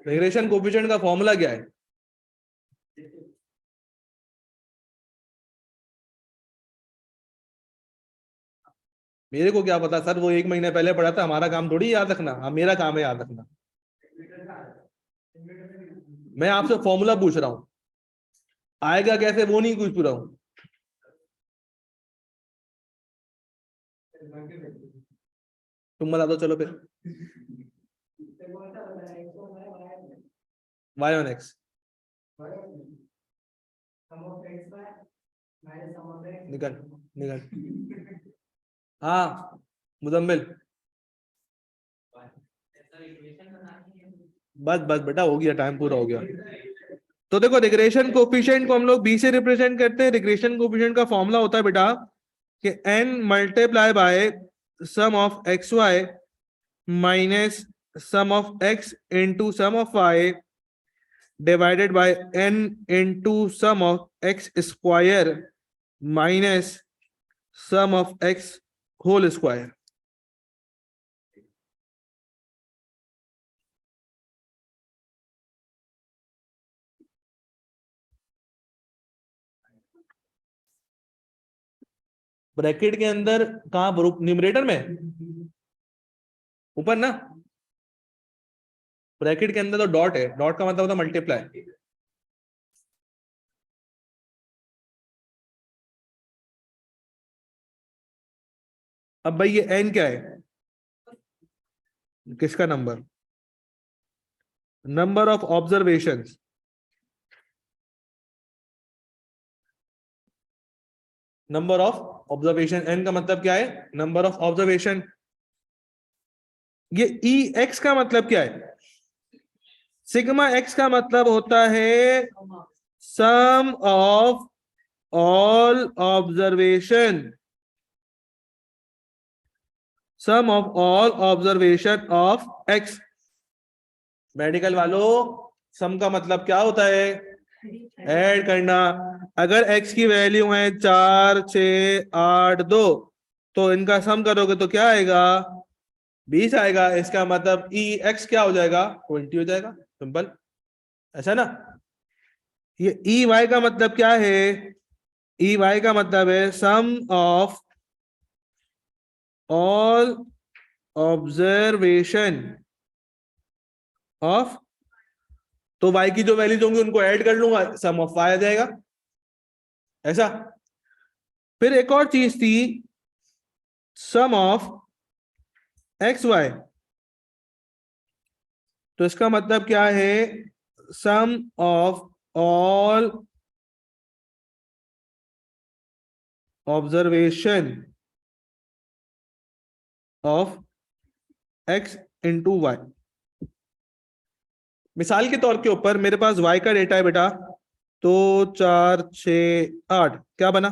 रिग्रेशन कोएफिशिएंट का फॉर्मूला क्या है? मेरे को क्या पता सर, वो 1 महीने पहले पढ़ा था, हमारा काम थोड़ी याद रखना। हाँ मेरा काम है याद रखना। मैं आपसे फॉर्मूला पूछ रहा हूं, आएगा कैसे वो नहीं पूछ रहा हूं। तुम बता दो चलो फिर। y on x निकल निकल। हाँ मुजम्मिल, बस बस बेटा हो गया, टाइम पूरा हो गया। तो देखो रिग्रेशन कोएफिशिएंट को हम लोग b से रिप्रेजेंट करते हैं। रिग्रेशन कोएफिशिएंट का फॉर्मूला होता है बेटा कि n multiply by sum of x y minus sum of x into sum of y divided by n into sum of x square minus sum of x whole square. Bracket के अंदर कहां? न्यूमरेटर में ऊपर ना, ब्रैकेट के अंदर तो डॉट है, डॉट का मतलब होता है मल्टीप्लाई। अब भाई ये n क्या है? किसका number? Number of observation. Number of observation, n का मतलब क्या है? Number of observation. ये ई एक्स का मतलब क्या है? सिग्मा एक्स का मतलब होता है sum of all observation, sum of all observation of X. Medical वालों सम का मतलब क्या होता है? ऐड करना। अगर x की वैल्यू है 4 6 8 2 तो इनका सम करोगे तो क्या आएगा? 20 आएगा। इसका मतलब ई एक्स क्या हो जाएगा? 20 हो जाएगा। सिंपल, ऐसा ना? ये ई वाई का मतलब क्या है? ई वाई का मतलब है sum of all observation of, तो y की जो वैल्यूज होंगी उनको ऐड कर लूंगा, सम ऑफ y आ जाएगा ऐसा। फिर एक और चीज थी, सम ऑफ एक्स वाई, तो इसका मतलब क्या है, sum of all observation of x into Y. मिसाल के तौर के ऊपर मेरे पास y का डेटा है बेटा, तो 4 6 8 क्या बना,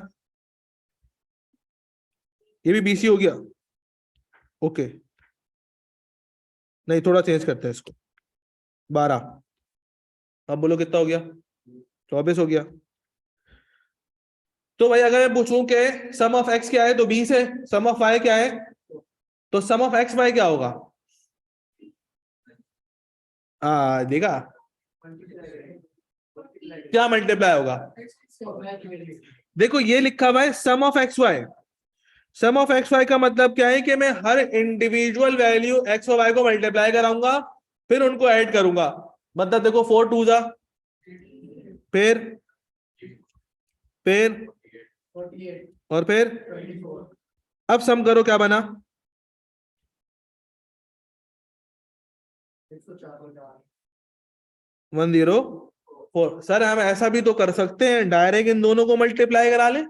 ये भी BC हो गया, ओके। नहीं थोड़ा चेंज करते हैं इसको, 12, अब बोलो कितना हो गया, 24 हो गया। तो भाई अगर मैं पूछूं कि सम ऑफ एक्स क्या है, तो 20 है, सम ऑफ वाई क्या है, तो सम ऑफ एक्स वाई क्या होगा, देखा क्या मल्टीप्लाई होगा, देखो ये लिखा हुआ है sum of x Y. Sum of x Y का मतलब क्या है कि मैं हर इंडिविजुअल वैल्यू एक्स और वाई को मल्टीप्लाई कराऊंगा, फिर उनको ऐड करूंगा। मतलब देखो 4 2 जा, फिर और फिर अब सम करो क्या बना, 104। सर हम ऐसा भी तो कर सकते हैं, डायरेक्ट इन दोनों को मल्टीप्लाई करा ले,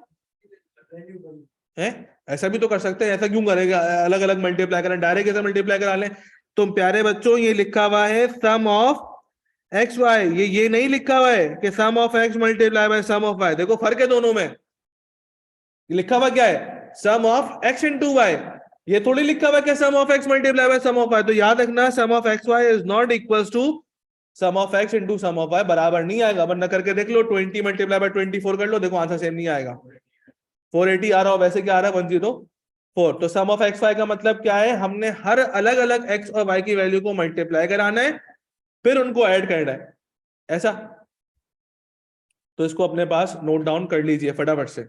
हैं ऐसा भी तो कर सकते हैं, ऐसा क्यों करेगा अलग अलग मल्टीप्लाई करें, डायरेक्ट ऐसा मल्टीप्लाई करा लें। तो प्यारे बच्चों ये लिखा हुआ है सम ऑफ एक्स वाई, ये नहीं लिखा हुआ है कि sum of x multiply by sum of Y, देखो फर्क है दोनों में। लिखा हुआ क्या है, sum of x into Y, ये थोड़ी लिखा हुआ है sum of x multiply by sum of Y. तो याद रखना sum of x Y is not equals to sum of x into sum of Y, बराबर नहीं आएगा, वरना करके देख लो 20 मल्टीप्लाई बाय 24 कर लो, देखो आंसर सेम नहीं आएगा। 480 आ रहा हो, वैसे क्या आ रहा है 104। तो सम ऑफ एक्स वाई का मतलब क्या है, हमने हर अलग अलग एक्स और वाई की वैल्यू को मल्टीप्लाई कराना है, फिर उनको ऐड करना है ऐसा। तो इसको अपने पास नोट डाउन कर लीजिए फटाफट से।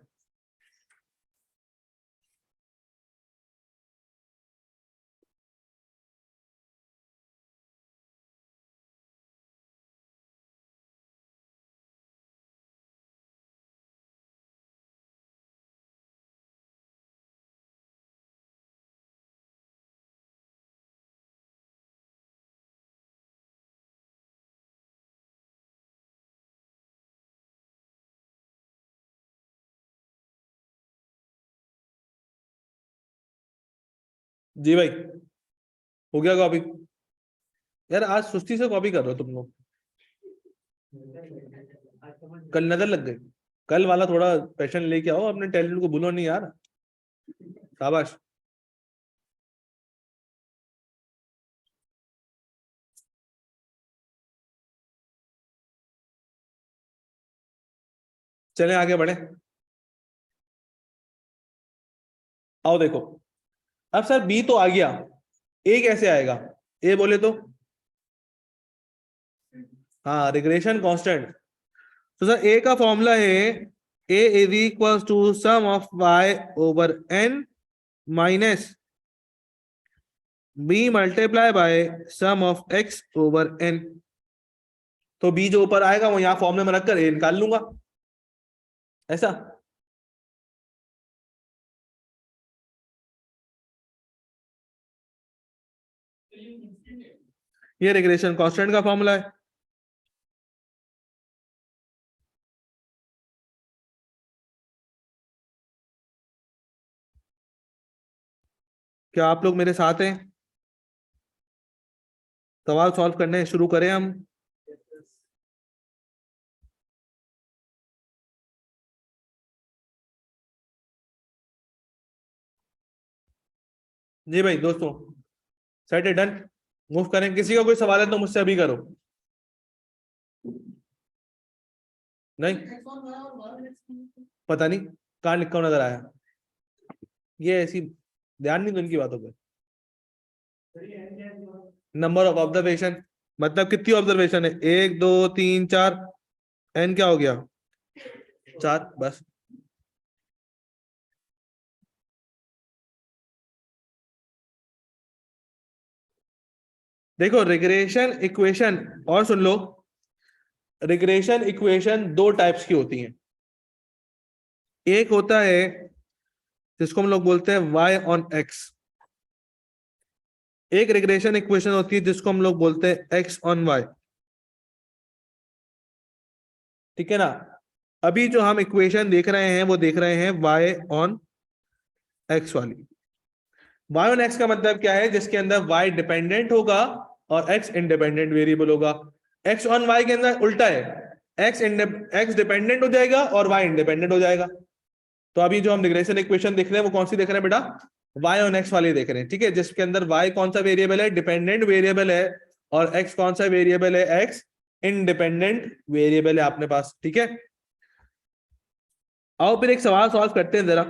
जी भाई, हो गया कॉपी? यार आज सुस्ती से कॉपी कर रहे हो तुम लोग, कल नजर लग गई। कल वाला थोड़ा पैशन लेके आओ, अपने टैलेंट को भूलो नहीं यार, शाबाश। चले आगे बढ़े, आओ देखो। अब सर बी तो आ गया, ए कैसे आएगा, ए बोले तो, हाँ रिग्रेशन कांस्टेंट। तो सर ए का फॉर्मूला है A is equal to sum of Y over N minus B multiply by sum of X over N. तो बी जो ऊपर आएगा वो यहां फॉर्मूले में रखकर ए निकाल लूंगा ऐसा। ये रिग्रेशन कांस्टेंट का फॉर्मूला है। क्या आप लोग मेरे साथ हैं? सवाल सॉल्व करने शुरू करें हम। जी भाई दोस्तों, सेट है, डन, मूव करें। किसी का कोई सवाल है तो मुझसे अभी करो। नहीं पता नहीं कहाँ लिखा हुआ नजर आया, ये ऐसी ध्यान नहीं तो इनकी बातों पे। नंबर ऑफ ऑब्जर्वेशन, मतलब कितनी ऑब्जर्वेशन है, 1 2 3 4, एन क्या हो गया 4 बस। देखो रिग्रेशन इक्वेशन, और सुन लो, रिग्रेशन इक्वेशन दो टाइप्स की होती हैं। एक होता है जिसको हम लोग बोलते हैं y ऑन x, एक रिग्रेशन इक्वेशन होती है जिसको हम लोग बोलते हैं x ऑन y। ठीक है ना। अभी जो हम इक्वेशन देख रहे हैं वो देख रहे हैं y ऑन x वाली। y ऑन x का मतलब क्या है, जिसके अंदर y डिपेंडेंट होगा और x इंडिपेंडेंट वेरिएबल होगा। x ऑन y के अंदर उल्टा है, x डिपेंडेंट हो जाएगा और y इंडिपेंडेंट हो जाएगा। तो अभी जो हम रिग्रेशन इक्वेशन देख रहे हैं वो कौन सी देख रहे हैं बेटा, y ऑन x वाली देख रहे हैं। ठीक है, जिसके अंदर y कौन सा वेरिएबल है, डिपेंडेंट वेरिएबल है, और x कौन सा वेरिएबल है, x इंडिपेंडेंट वेरिएबल है अपने पास। ठीक है, आओ फिर एक सवाल सॉल्व करते हैं, जरा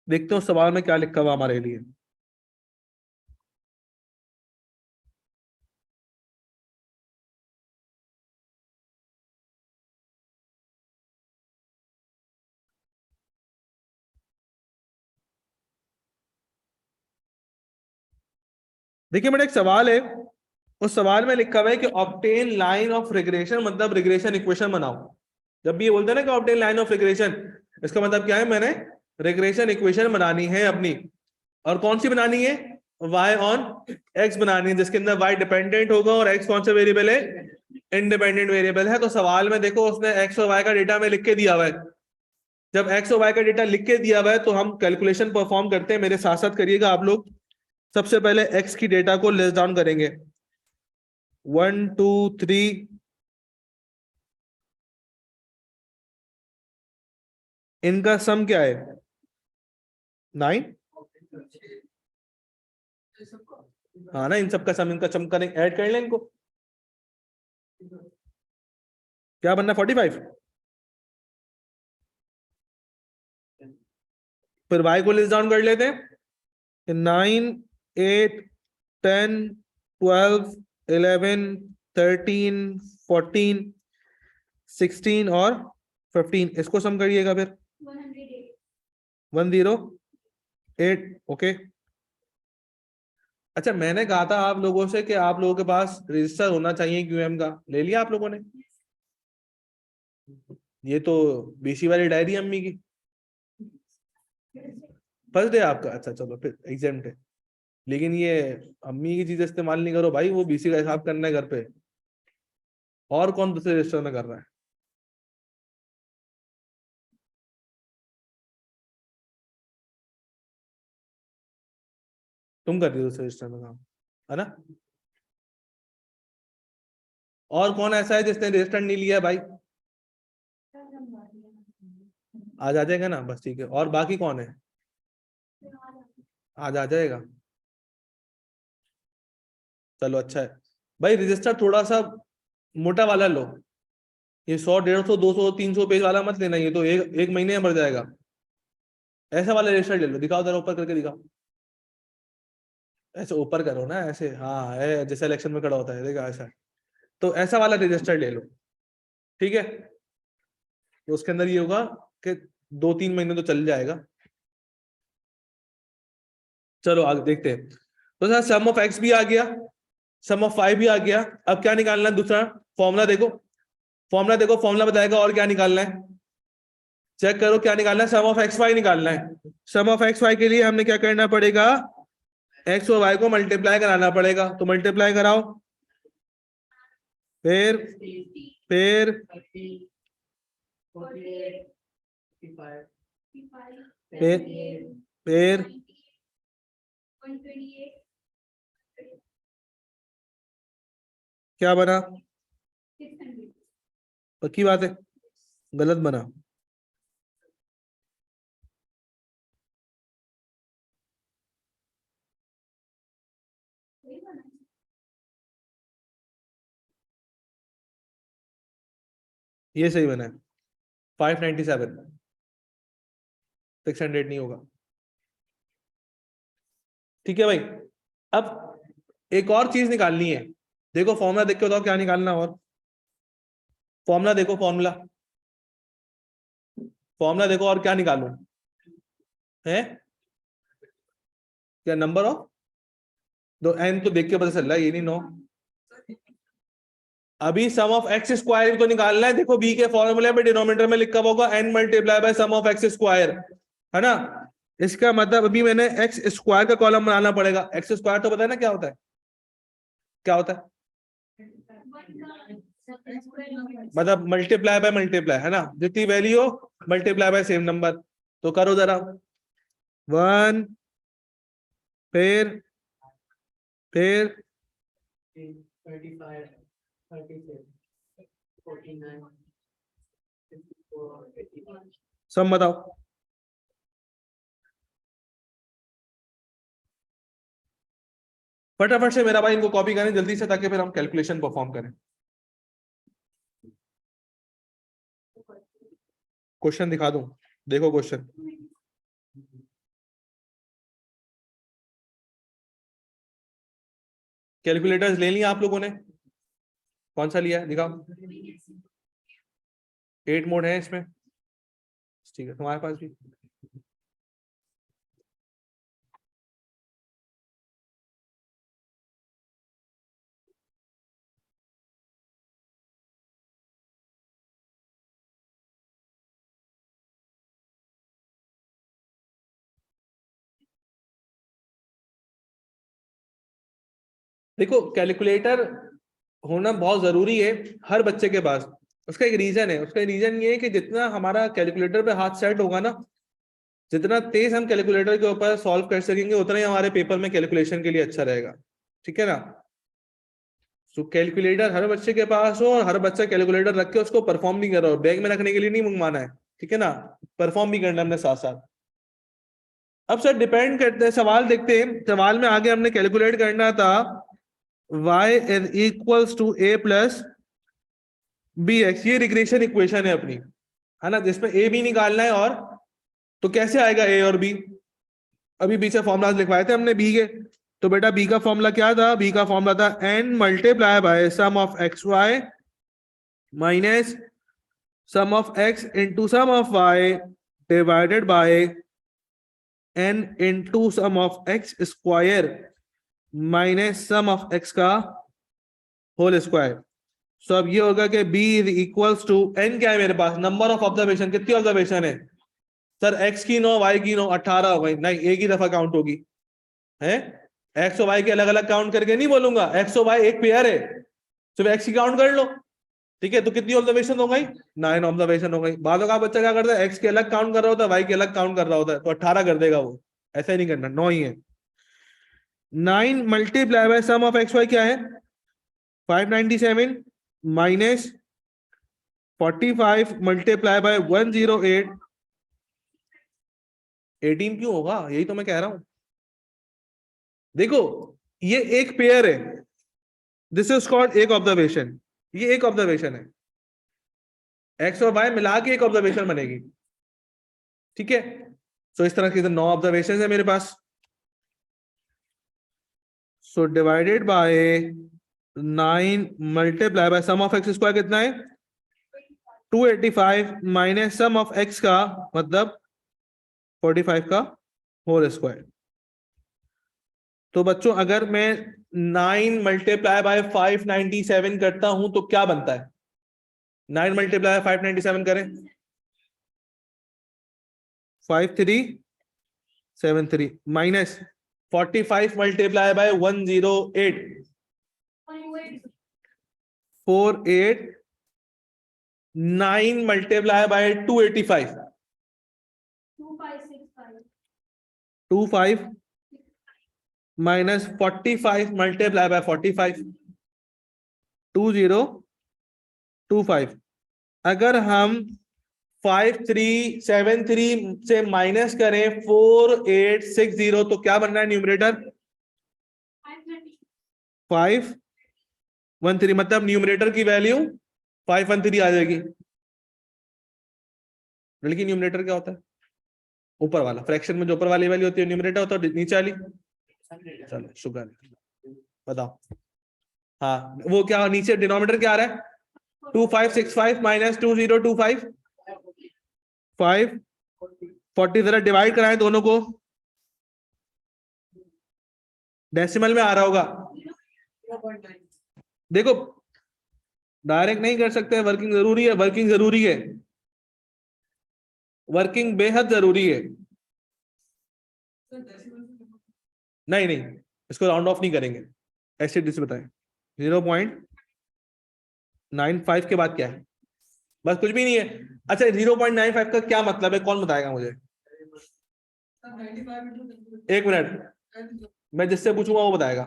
देखते हैं उस सवाल में क्या लिखा हुआ हमारे लिए। देखिए बेटा एक सवाल है, उस सवाल में लिखा हुआ है कि ऑब्टेन लाइन ऑफ रिग्रेशन, मतलब रिग्रेशन इक्वेशन बनाओ। जब भी ये बोलते हैं ना कि ऑब्टेन लाइन ऑफ रिग्रेशन, इसका मतलब क्या है, मैंने रिग्रेशन इक्वेशन बनानी है अपनी, और कौन सी बनानी है, y ऑन x बनानी है, जिसके अंदर y डिपेंडेंट होगा और x कौन सा वेरिएबल है, इंडिपेंडेंट वेरिएबल है। तो सवाल में देखो उसने x और y का डेटा में लिख के दिया हुआ है। जब x और y का डेटा लिख के दिया हुआ है तो हम कैलकुलेशन परफॉर्म करते हैं, मेरे साथ साथ करिएगा आप लोग। सबसे पहले x की डेटा को लेस डाउन करेंगे, 1 2 3, इनका सम क्या है 9। हाँ ना, इन सबका सम, इनका सम करें, ऐड कर लें इनको, क्या बनना 45। फिर y को लिस्ट डाउन कर लेते हैं, 9 8 10 12 11 13 14 16 और 15, इसको सम करिएगा फिर 108। ओके। अच्छा, मैंने कहा था आप लोगों से कि आप लोगों के पास रजिस्टर होना चाहिए क्यूएम का, ले लिया आप लोगों ने? ये तो बीसी वाली डायरी अम्मी की, फर्स्ट डे आपका, अच्छा चलो फिर एग्जाम है। लेकिन ये अम्मी की चीज इस्तेमाल नहीं करो भाई, वो बीसी का हिसाब करना है घर पे। और कौन दूसरे रजिस्टर में कर रहा है? तुम कर रही हो दूसरे रजिस्टर में काम, है ना? और कौन ऐसा है जिसने रजिस्टर नहीं लिया भाई? आज आ जाएगा ना, बस ठीक है। और बाकी कौन है? आज आ जाएगा, चलो अच्छा है। भाई रजिस्टर थोड़ा सा मोटा वाला लो, ये 100 150 200 300 पेज वाला मत लेना, ये तो एक महीने में भर जाएगा। ऐसा वाला रजिस्टर ले लो, दिखाओ जरा, ऊपर करके दिखाओ, ऐसे ऊपर करो ना, ऐसे, हाँ है जैसे इलेक्शन में खड़ा होता है, देखा ऐसा। तो ऐसा वाला रजिस्टर ले लो, ठीक है। तो उसके अंदर ये होगा कि 2-3 महीने तो चल जाएगा। चलो आगे देखते हैं। तो सर सम ऑफ एक्स भी आ गया, सम ऑफ फाइव भी आ गया। अब क्या निकालना है दूसरा फॉर्मूला, देखो फॉर्मूला, देखो फॉर्मूला बताएगा और क्या निकालना है, चेक करो क्या निकालना है, सम ऑफ एक्स वाई निकालना है। सम ऑफ एक्स वाई के लिए हमने क्या करना पड़ेगा, एक्स और वाई को मल्टीप्लाई कराना पड़ेगा, तो मल्टीप्लाई कराओ, फिर फिर फिर फिर क्या बना, पक्की बात है, गलत बना। ये सही बना है, 597, 600 नहीं होगा। ठीक है भाई, अब एक और चीज निकालनी है, देखो फॉर्मूला देख के बताओ क्या निकालना, और फॉर्मूला देखो, फॉर्मूला फॉर्मूला देखो, और क्या निकालू है, क्या नंबर ऑफ तो n तो देख के पता चल रहा है, ये नहीं 9। अभी सम ऑफ एक्स स्क्वायर तो निकालना है। देखो बी के फॉर्मूले में डिनोमिनेटर में लिखा होगा n multiply by sum of x square, है ना। इसका मतलब अभी मैंने एक्स स्क्वायर का कॉलम बनाना पड़ेगा। एक्स स्क्वायर तो पता है ना क्या होता है, क्या होता है, मतलब मल्टीप्लाई बाय मल्टीप्लाई, है ना। जितनी वैल्यू हो मल्टीप्लाई बाय सेम नंबर। तो करो जरा, 1 फिर 35, 36, 49, 54, 81. सब बताओ। फटाफट से मेरा भाई इनको कॉपी करें जल्दी से, ताकि फिर हम कैलकुलेशन परफॉर्म करें। क्वेश्चन दिखा दूं, देखो क्वेश्चन। कैलकुलेटर्स ले लिया आप लोगों ने, कौन सा लिया है दिखाओ। 8 मोड है इसमें, ठीक है तुम्हारे पास भी। देखो कैलकुलेटर होना बहुत जरूरी है हर बच्चे के पास। उसका एक रीजन है, उसका रीजन ये है कि जितना हमारा कैलकुलेटर पे हाथ सेट होगा ना, जितना तेज हम कैलकुलेटर के ऊपर सॉल्व कर सकेंगे, उतना ही हमारे पेपर में कैलकुलेशन के लिए अच्छा रहेगा, ठीक है ना। तो कैलकुलेटर हर बच्चे के पास हो, और हर बच्चा कैलकुलेटर रख के उसको परफॉर्म भी कर रहा हो, बैग में रखने के लिए नहीं मंगवाना है, ठीक है ना। परफॉर्म भी करना हमने साथ साथ। अब सर डिपेंड करते हैं, सवाल देखते हैं। सवाल में आगे हमने कैलकुलेट करना था y is equals to a plus bx, ये रिग्रेशन इक्वेशन है अपनी, है ना, जिसमें a भी निकालना है। और तो कैसे आएगा a और b, अभी पीछे फॉर्मूला लिखवाए थे हमने b के। तो बेटा b का फॉर्मूला क्या था, b का फॉर्मूला था n multiply by sum of x y minus sum of x into sum of y divided by n into sum of x square minus sum of x का होल स्क्वायर। सो अब ये होगा कि b is equals to n, क्या है मेरे पास, नंबर ऑफ ऑब्जर्वेशन। कितनी ऑब्जर्वेशन है सर, x की 9 y की 9, 18 हो गई। नहीं, एक ही दफा काउंट होगी, है। x और y के अलग अलग काउंट करके नहीं बोलूंगा, x और y एक पेयर है, सिर्फ x की काउंट कर लो, ठीक है। तो कितनी ऑब्जर्वेशन हो गई, 9 ऑब्जर्वेशन हो गई। बाद का बच्चा क्या करता है, x के अलग काउंट कर रहा होता है, y के अलग काउंट कर रहा होता है, तो 18 कर देगा वो। ऐसा ही नहीं करना, 9 ही है। 9 multiply by sum of x y क्या है, 597 माइनस 45 मल्टीप्लाई बाय 108, 18 क्यों होगा, यही तो मैं कह रहा हूं। देखो ये एक पेयर है, दिस इज कॉल्ड एक ऑब्जर्वेशन, ये एक ऑब्जर्वेशन है, एक्स और वाई मिला के एक ऑब्जर्वेशन बनेगी, ठीक है। सो इस तरह की 9 ऑब्जर्वेशन है मेरे पास। So divided by 9 multiply by sum of x square कितना है 285 माइनस सम ऑफ एक्स का मतलब 45 का होल स्क्वायर। तो बच्चों अगर मैं 9 मल्टीप्लाई बाय 597 करता हूं तो क्या बनता है, 9 मल्टीप्लाई 597 करें, 5373 minus 45 multiply by 108, 489 multiply by 285, 25 minus 45 multiply by 45, 2025। अगर हम 5373 से माइनस करें 4860 तो क्या बनना है न्यूमरेटर, 513, मतलब न्यूमरेटर की वैल्यू 513 आ जाएगी। लड़की न्यूमरेटर क्या होता है, ऊपर वाला, फ्रैक्शन में जो ऊपर वाली वैल्यू होती है न्यूमरेटर होता है, नीचे वाली। चलो शुक्र है, बताओ। हाँ वो क्या, नीचे डिनोमिनेटर क्या आ रहा है, 2565 माइनस 2025, 540, जरा डिवाइड कराएं दोनों को, डेसिमल में आ रहा होगा। 0.9 देखो डायरेक्ट नहीं कर सकते, वर्किंग जरूरी है, वर्किंग जरूरी है, वर्किंग बेहद जरूरी है। सर डेसिमल में नहीं नहीं, इसको राउंड ऑफ नहीं करेंगे, ऐसे डिस बताएं। 0.95 के बाद क्या है? बस कुछ भी नहीं है। अच्छा 0.95 का क्या मतलब है, कौन बताएगा मुझे? सर 95 into एक मिनट, मैं जिससे पूछूंगा वो बताएगा।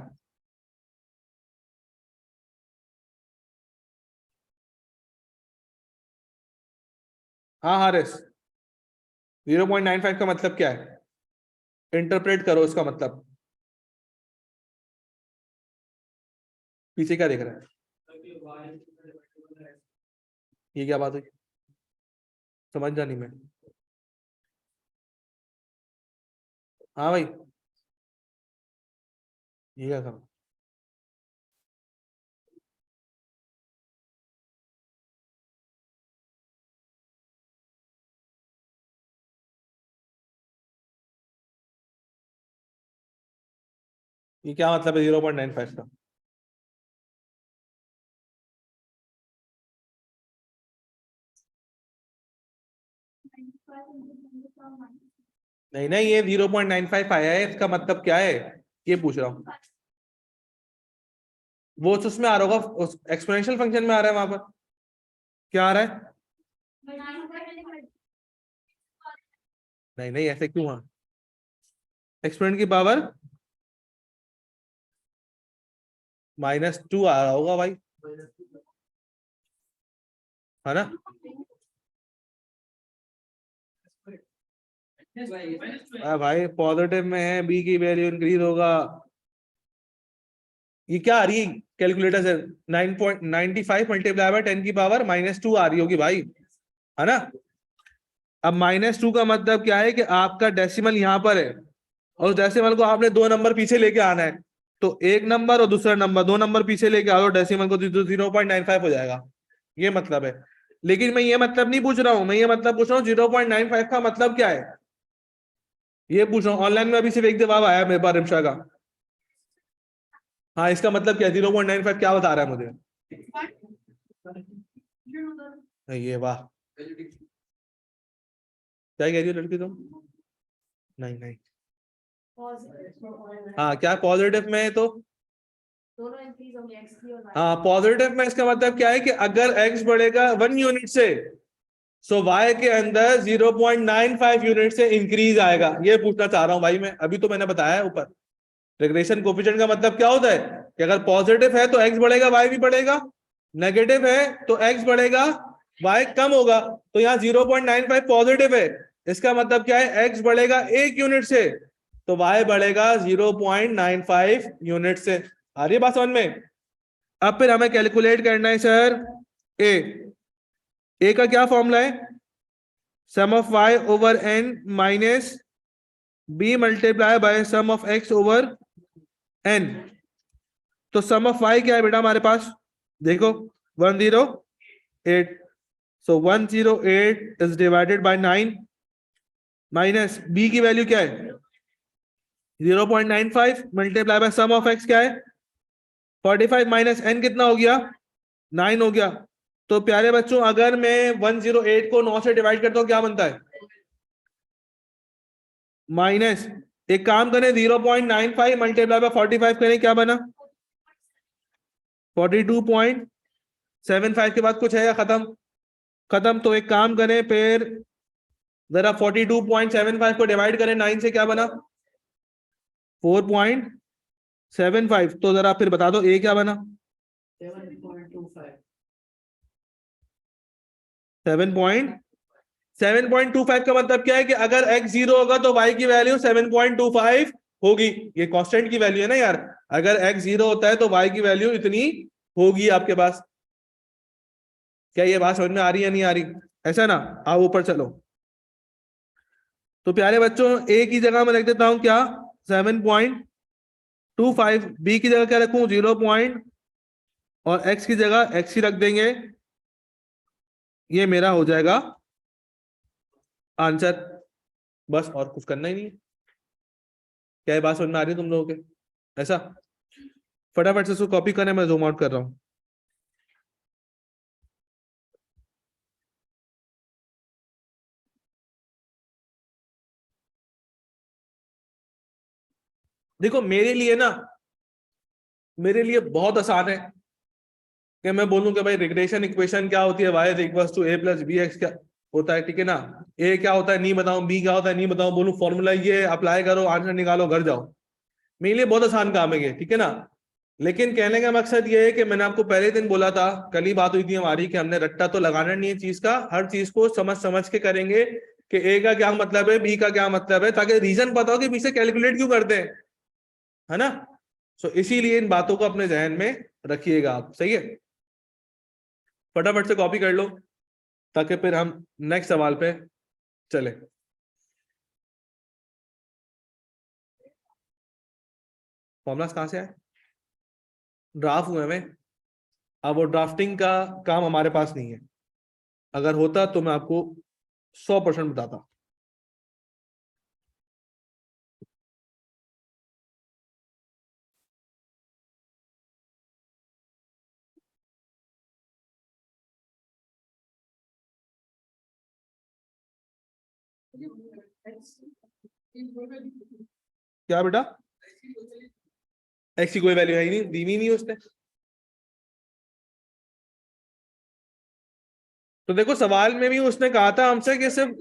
हाँ हारिस, 0.95 का मतलब क्या है? इंटरप्रेट करो इसका मतलब। पीछे क्या देख रहा है? ये क्या बात हुई, समझ जानी मैं। हाँ भाई, ये क्या काम? ये क्या मतलब है 0.95 का? नहीं नहीं, ये 0.95 आया है, इसका मतलब क्या है ये पूछ रहा हूँ। वो तो उसमें आ रहा होगा, उस एक्सपोनेंशियल फंक्शन में आ रहा है, वहां पर क्या आ रहा है? नहीं नहीं, ऐसे क्यों? हुआ एक्सपोनेंट की पावर -2 आ रहा होगा भाई, है ना? भाई पॉजिटिव में है, बी की वैल्यू इंक्रीज होगा। ये क्या आ रही है कैलकुलेटर से? 9.95 मल्टीप्लाई बाय 10 की पावर -2 आ रही होगी भाई, है ना? अब -2 का मतलब क्या है कि आपका डेसिमल यहाँ पर है, और उस डेसिमल को आपने 2 नंबर पीछे लेके आना है। तो एक नंबर और दूसरा नंबर, 2 नंबर पीछे लेके आओ डेसिमल को, तो 0.95 हो जाएगा, ये मतलब है। लेकिन मैं ये मतलब नहीं पूछ रहा हूं, मैं ये मतलब पूछ रहा हूँ 0.95 का मतलब क्या है, ये पूछ रहा हूँ। ऑनलाइन में अभी सिर्फ एक जवाब आया मेरे पास रिमशा का। हाँ, इसका मतलब क्या है? 0.95 क्या बता रहा है मुझे? ये वाह, क्या कह रही हो लड़की तुम? नहीं नहीं, हाँ क्या पॉजिटिव में है तो? हाँ पॉजिटिव में इसका मतलब क्या है कि अगर x बढ़ेगा 1 यूनिट से, सो y के अंदर 0.95 यूनिट से इंक्रीज आएगा। ये पूछना चाह रहा हूं भाई मैं, अभी तो मैंने बताया है ऊपर। रिग्रेशन कोफिशिएंट का मतलब क्या होता है कि अगर पॉजिटिव है तो x बढ़ेगा, y भी बढ़ेगा, नेगेटिव है तो x बढ़ेगा, y कम होगा। तो यहाँ 0.95 पॉजिटिव है, इसका मतलब क्या है? x बढ़ेगा 1 यूनिट से, तो y बढ़ेगा 0.95 यूनिट से। आ रही है बात समझ में? अब फिर हमें कैलकुलेट करना है सर ए का क्या फॉर्मूला है? Sum of y over n minus b multiply by sum of x over n। तो सम ऑफ y क्या है बेटा हमारे पास? देखो 108, so 108 is divided by 9 minus b की वैल्यू क्या है? 0.95 multiply by sum of x क्या है? 45 माइनस n कितना हो गया? 9 हो गया। तो प्यारे बच्चों अगर मैं 108 को 9 से डिवाइड करता हूं क्या बनता है? माइनस, एक काम करें 0.95 मल्टीप्लाई बाय 45 करें, क्या बना? 42.75 के बाद कुछ है या खत्म? खत्म। तो एक काम करें फिर, जरा 42.75 को डिवाइड करें 9 से, क्या बना? 4.75। तो जरा फिर बता दो ए क्या बना? 7.25 7.25 का मतलब क्या है कि अगर x 0 होगा तो y की वैल्यू 7.25 होगी। ये कांस्टेंट की वैल्यू है ना यार, अगर x 0 होता है तो y की वैल्यू इतनी होगी आपके पास। क्या ये बात समझ में आ रही है नहीं आ रही? ऐसा ना, आओ ऊपर चलो। तो प्यारे बच्चों a की जगह मैं लिख देता हूं क्या? 7.25। b की जगह क्या रखूं? 0 पॉइंट, और x की जगह x ही रख देंगे। ये मेरा हो जाएगा आंसर। बस और कुछ करना ही नहीं है। क्या ये बात समझ में आ रही है तुम लोगों के? ऐसा फटाफट से इसको कॉपी करने मैं जूम आउट कर रहा हूं। देखो मेरे लिए बहुत आसान है कि मैं बोलूं कि भाई रिग्रेशन इक्वेशन क्या होती है, y equals to a plus B x क्या होता है, ठीक है ना। a क्या होता है नहीं बताऊं, b क्या होता है नहीं बताऊं, बोलूं फॉर्मूला ये अप्लाई करो, आंसर निकालो, घर जाओ। मेरे लिए बहुत आसान काम है ये, ठीक है ना। लेकिन कहने का मकसद ये है कि मैंने आपको पहले दिन बोला था, कल ही बात हुई थी हमारी, कि हमने रट्टा तो लगाना नहीं है चीज का, हर चीज को समझ समझ के करेंगे कि ए का क्या मतलब है, बी का क्या मतलब है, ताकि रीजन पता हो कि पीछे कैलकुलेट क्यों करते हैं, है ना। सो इसीलिए इन बातों को अपने जहन में रखिएगा आप, सही है। फटाफट से कॉपी कर लो ताकि फिर हम नेक्स्ट सवाल पे चले। फॉर्मूलास कहां से आए, ड्राफ्ट हुए में। अब वो ड्राफ्टिंग का काम हमारे पास नहीं है, अगर होता तो मैं आपको 100% बताता। क्या बेटा, एक्स की कोई वैल्यू है ही नहीं, दी भी नहीं उसने। तो देखो सवाल में भी उसने कहा था हमसे कि सिर्फ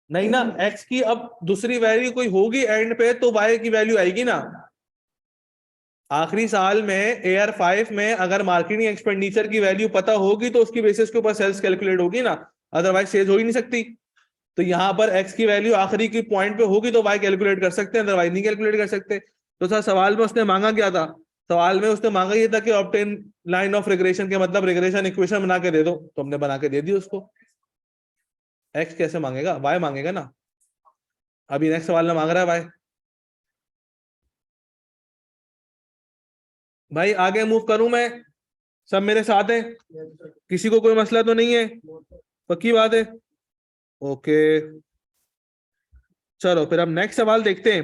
नहीं ना, एक्स की अब दूसरी वैल्यू कोई होगी एंड पे तो वाई की वैल्यू आएगी ना। आखिरी साल में AR5 में अगर मार्केटिंग एक्सपेंडिचर की वैल्यू पता होगी तो उसकी बेसिस के ऊपर सेल्स कैलकुलेट होगी ना, अदरवाइज सेल्स हो ही नहीं सकती। तो यहाँ पर एक्स की वैल्यू आखिरी की पॉइंट पे होगी तो वाई कैलकुलेट कर सकते हैं, अदरवाइज नहीं कैलकुलेट कर सकते। तो सर सवाल में उसने मांगा क्या था, सवाल में उसने मांगा ये था कि ऑब्टेन लाइन ऑफ रिग्रेशन के मतलब रिग्रेशन इक्वेशन बना के दे दो, तो हमने बना के दे दी उसको। एक्स कैसे मांगेगा, वाई मांगेगा ना। अभी नेक्स्ट सवाल में मांग रहा है वाई। भाई आगे मूव करूं मैं, सब मेरे साथ है, किसी को कोई मसला तो नहीं है, पक्की बात है। ओके चलो फिर हम नेक्स्ट सवाल देखते हैं।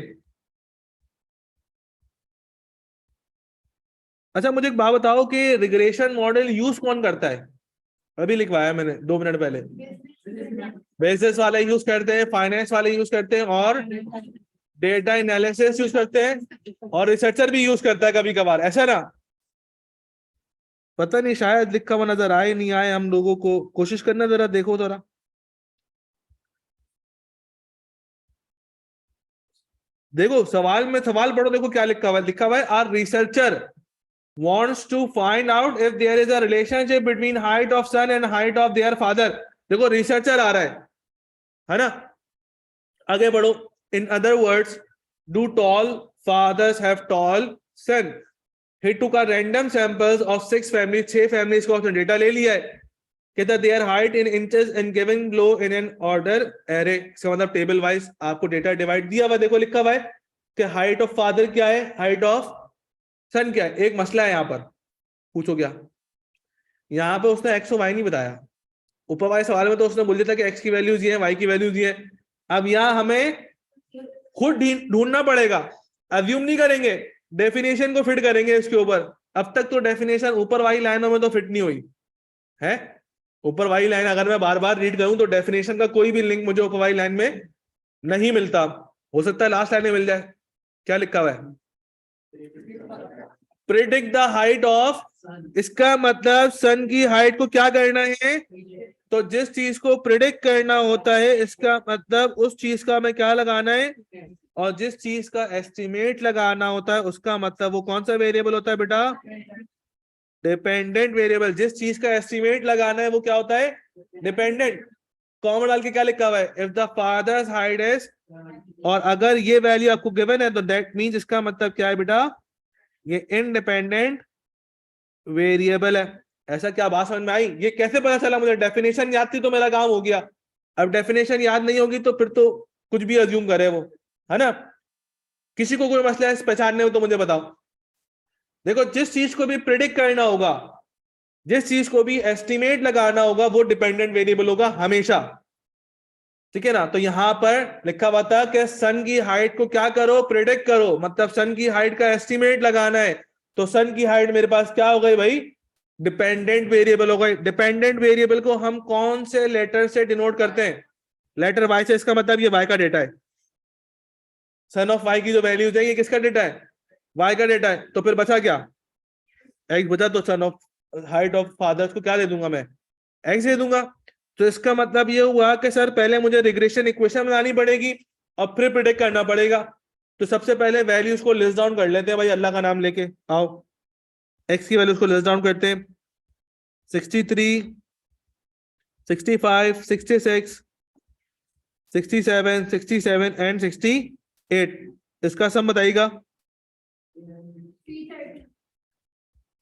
अच्छा मुझे एक बात बताओ कि रिग्रेशन मॉडल यूज कौन करता है, अभी लिखवाया मैंने 2 मिनट पहले। बेसिस वाले यूज करते हैं, फाइनेंस वाले यूज करते हैं, और डेटा एनालिसिस यूज करते हैं, और रिसर्चर भी यूज करता है कभी कभार, ऐसा ना। पता नहीं शायद लिखा हुआ नजर आए नहीं आए हम लोगों को, कोशिश करना जरा, देखो जरा। देखो सवाल में सवाल पढ़ो, देखो क्या लिखा हुआ है, लिखा हुआ है are researcher wants to find out if there is a relationship between height of son and height of their father। देखो रिसर्चर आ रहा है ना। आगे बढ़ो, in other words do tall fathers have tall son। he took a random samples of 6 families, 6 families को उसने डेटा ले लिया है कि their height in inches and given below in an order array। इसका मतलब टेबल वाइज आपको डेटा डिवाइड दिया हुआ, देखो लिखा हुआ है कि हाइट ऑफ फादर क्या है, हाइट ऑफ सन क्या है। एक मसला है यहाँ पर, पूछो क्या। यहाँ पे उसने एक्स और वाई नहीं बताया, ऊपर वाले सवाल में तो उसने बोल दिया था कि एक्स की वैल्यूज ये है, वाई की वैल्यूज ये है। अब यहाँ हमें खुद ढूंढना पड़ेगा, अज्यूम नहीं करेंगे, डेफिनेशन को फिट करेंगे इसके ऊपर। अब तक तो डेफिनेशन ऊपर वाली लाइनों में तो फिट नहीं हुई है। ऊपर वाली लाइन अगर मैं बार बार रीड करूं तो डेफिनेशन का कोई भी लिंक मुझे ऊपर वाली लाइन में नहीं मिलता, हो सकता है लास्ट लाइन में मिल जाए। क्या लिखा हुआ है, प्रिडिक्ट द हाइट ऑफ, इसका मतलब सन की हाइट को क्या करना है। तो जिस चीज को प्रिडिक्ट करना होता है इसका मतलब उस चीज का हमें क्या लगाना है, और जिस चीज का एस्टिमेट लगाना होता है उसका मतलब वो कौन सा वेरिएबल होता है बेटा, डिपेंडेंट वेरिएबल। जिस चीज का एस्टिमेट लगाना है वो क्या होता है, डिपेंडेंट। कॉमन डाल के क्या लिखा हुआ है, if the father's height is, और अगर ये वैल्यू आपको गिवन है तो दैट मींस इसका मतलब क्या है बेटा, ये इंडिपेंडेंट वेरिएबल है। ऐसा क्या बात समझ में आई, ये कैसे पता चला मुझे, डेफिनेशन याद थी तो मेरा काम हो गया। अब डेफिनेशन याद नहीं होगी तो फिर तो कुछ भी अज्यूम करे वो, है ना। किसी को कोई मसला है पहचानने में तो मुझे बताओ। देखो जिस चीज को भी प्रिडिक्ट करना होगा, जिस चीज को भी एस्टिमेट लगाना होगा वो डिपेंडेंट वेरिएबल होगा हमेशा। ठीक है ना। तो यहां पर लिखा हुआ था कि सन की हाइट को क्या करो, प्रिडिक्ट करो, मतलब सन की हाइट का एस्टिमेट लगाना है। तो सन की हाइट मेरे पास क्या हो गई भाई, डिपेंडेंट वेरिएबल हो गई। डिपेंडेंट वेरिएबल को हम कौन से लेटर से डिनोट करते हैं, लेटर वाई से। इसका मतलब ये वाई का डेटा है, सन ऑफ वाई की जो वैल्यूज है ये किसका डेटा है, वाई का डेटा है। तो फिर बचा क्या, एक्स बचा। तो son of height of father's को क्या दे दूंगा मैं, एक्स दे दूंगा। तो इसका मतलब ये हुआ कि सर पहले मुझे रिग्रेशन इक्वेशन बनानी पड़ेगी और फिर प्रिडिक्ट करना पड़ेगा। तो सबसे पहले वैल्यूज को लिस्ट डाउन कर लेते हैं भाई, अल्लाह का नाम लेके आओ। एक्स की वैल्यूज को लिस्ट डाउन करते हैं, 63, 65, 66, 67, 67 एंड 68। इसका सम बताइएगा।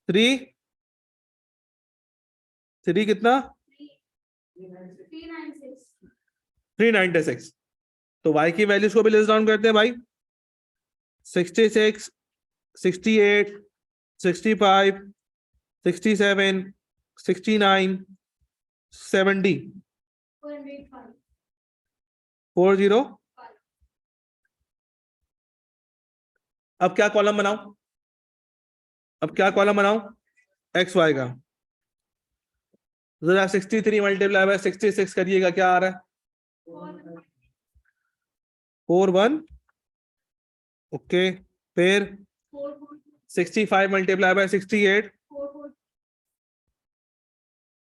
3 3 कितना, 396। तो y की वैल्यूज को भी लिस्ट डाउन करते हैं भाई, 66, 68, 65, 67, 69, 70, 40। अब क्या कॉलम बनाऊं, अब क्या कॉलम बनाऊं, एक्स वाई का। जरा 63 मल्टीप्लाई बाय 66 करिएगा, क्या आ रहा है, 41। ओके, फिर 65 multiply by 68,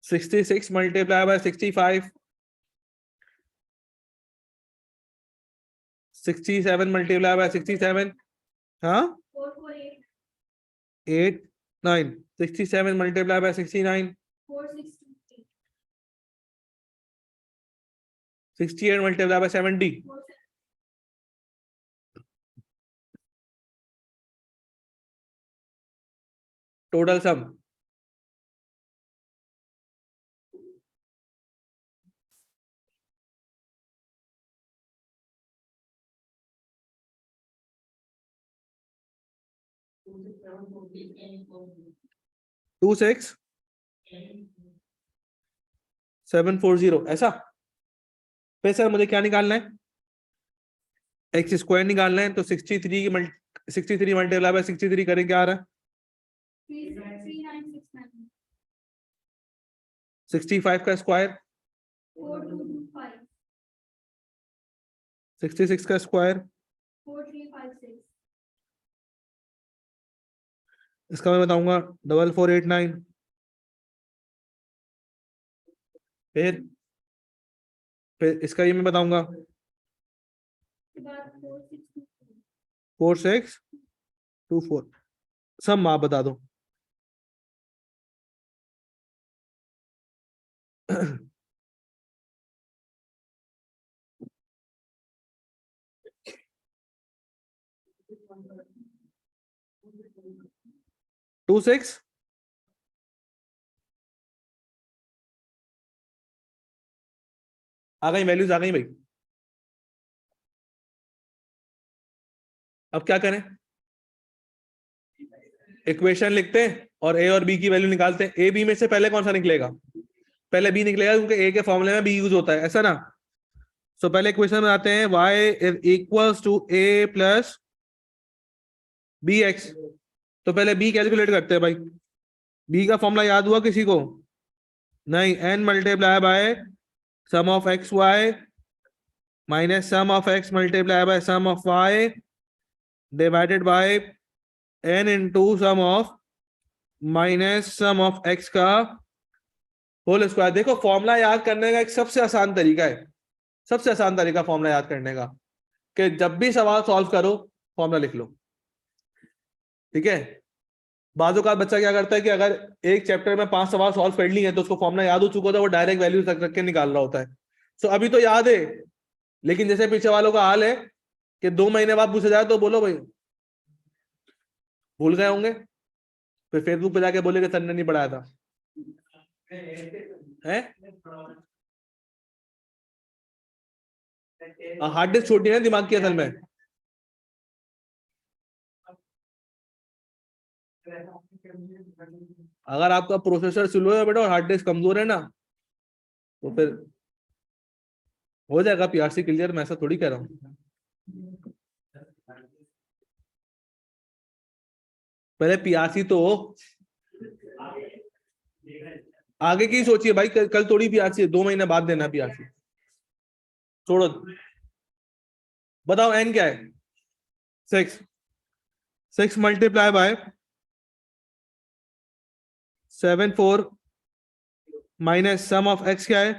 66 multiply by 65, 67 multiply by 67, हाँ 8 9, 67 multiply by 69, 68 multiply by 70, total sum 26740। ऐसा। फिर सर मुझे क्या निकालना है, एक्स स्क्वायर निकालना है। तो 63 मल्टीप्लाई बाय 63 करें, क्या आ रहा है, 65 का स्क्वायर, 66 का स्क्वायर, इसका मैं बताऊंगा 4489। फिर इसका ये मैं बताऊंगा 4624। सब माप बता दो। टू सिक्स आ गई, वैल्यूज आ गई भाई। अब क्या करें, इक्वेशन लिखते हैं और ए और बी की वैल्यू निकालते हैं। ए बी में से पहले कौन सा निकलेगा, पहले बी निकलेगा, क्योंकि ए के फॉर्मूले में बी यूज होता है, ऐसा ना। सो पहले इक्वेशन में आते हैं, y is equals to a plus B x. तो पहले b कैलकुलेट करते हैं भाई। b का फॉर्मूला याद हुआ किसी को, नहीं, n multiply by sum of x y minus sum of x multiply by sum of y divided by n into sum of minus sum of x का होल स्क्वायर। देखो फॉर्मूला याद करने का एक सबसे आसान तरीका है, सबसे आसान तरीका फॉर्मूला याद करने का, कि जब भी सवाल सॉल्व करो फॉर्मूला लिख लो। ठीक है, बाजू का बच्चा क्या करता है कि अगर एक चैप्टर में 5 सवाल सॉल्व कर लिए हैं तो उसको फॉर्मूला याद हो चुका था, वो डायरेक्ट वैल्यू तक रख के निकाल रहा होता है। सो अभी तो याद है, लेकिन जैसे पीछे वालों का हाल है कि 2 महीने बाद पूछा जाए तो बोलो भाई भूल गए होंगे, फिर फेसबुक पे जाके बोले कि सर ने नहीं पढ़ाया था है। हार्ड डिस्क छोटी है दिमाग की असल में। अगर आपका प्रोसेसर स्लो है बेटा और हार्ड डिस्क कमजोर है ना, तो फिर हो जाएगा पीआरसी क्लियर, मैं ऐसा थोड़ी कह रहा हूँ। पहले पीआरसी तो आगे की सोचिए भाई, कल थोड़ी पीआरसी है, 2 महीने बाद देना पीआरसी। छोड़ो, बताओ एन क्या है? 6 6 multiply by 7 4 minus sum of x क्या है?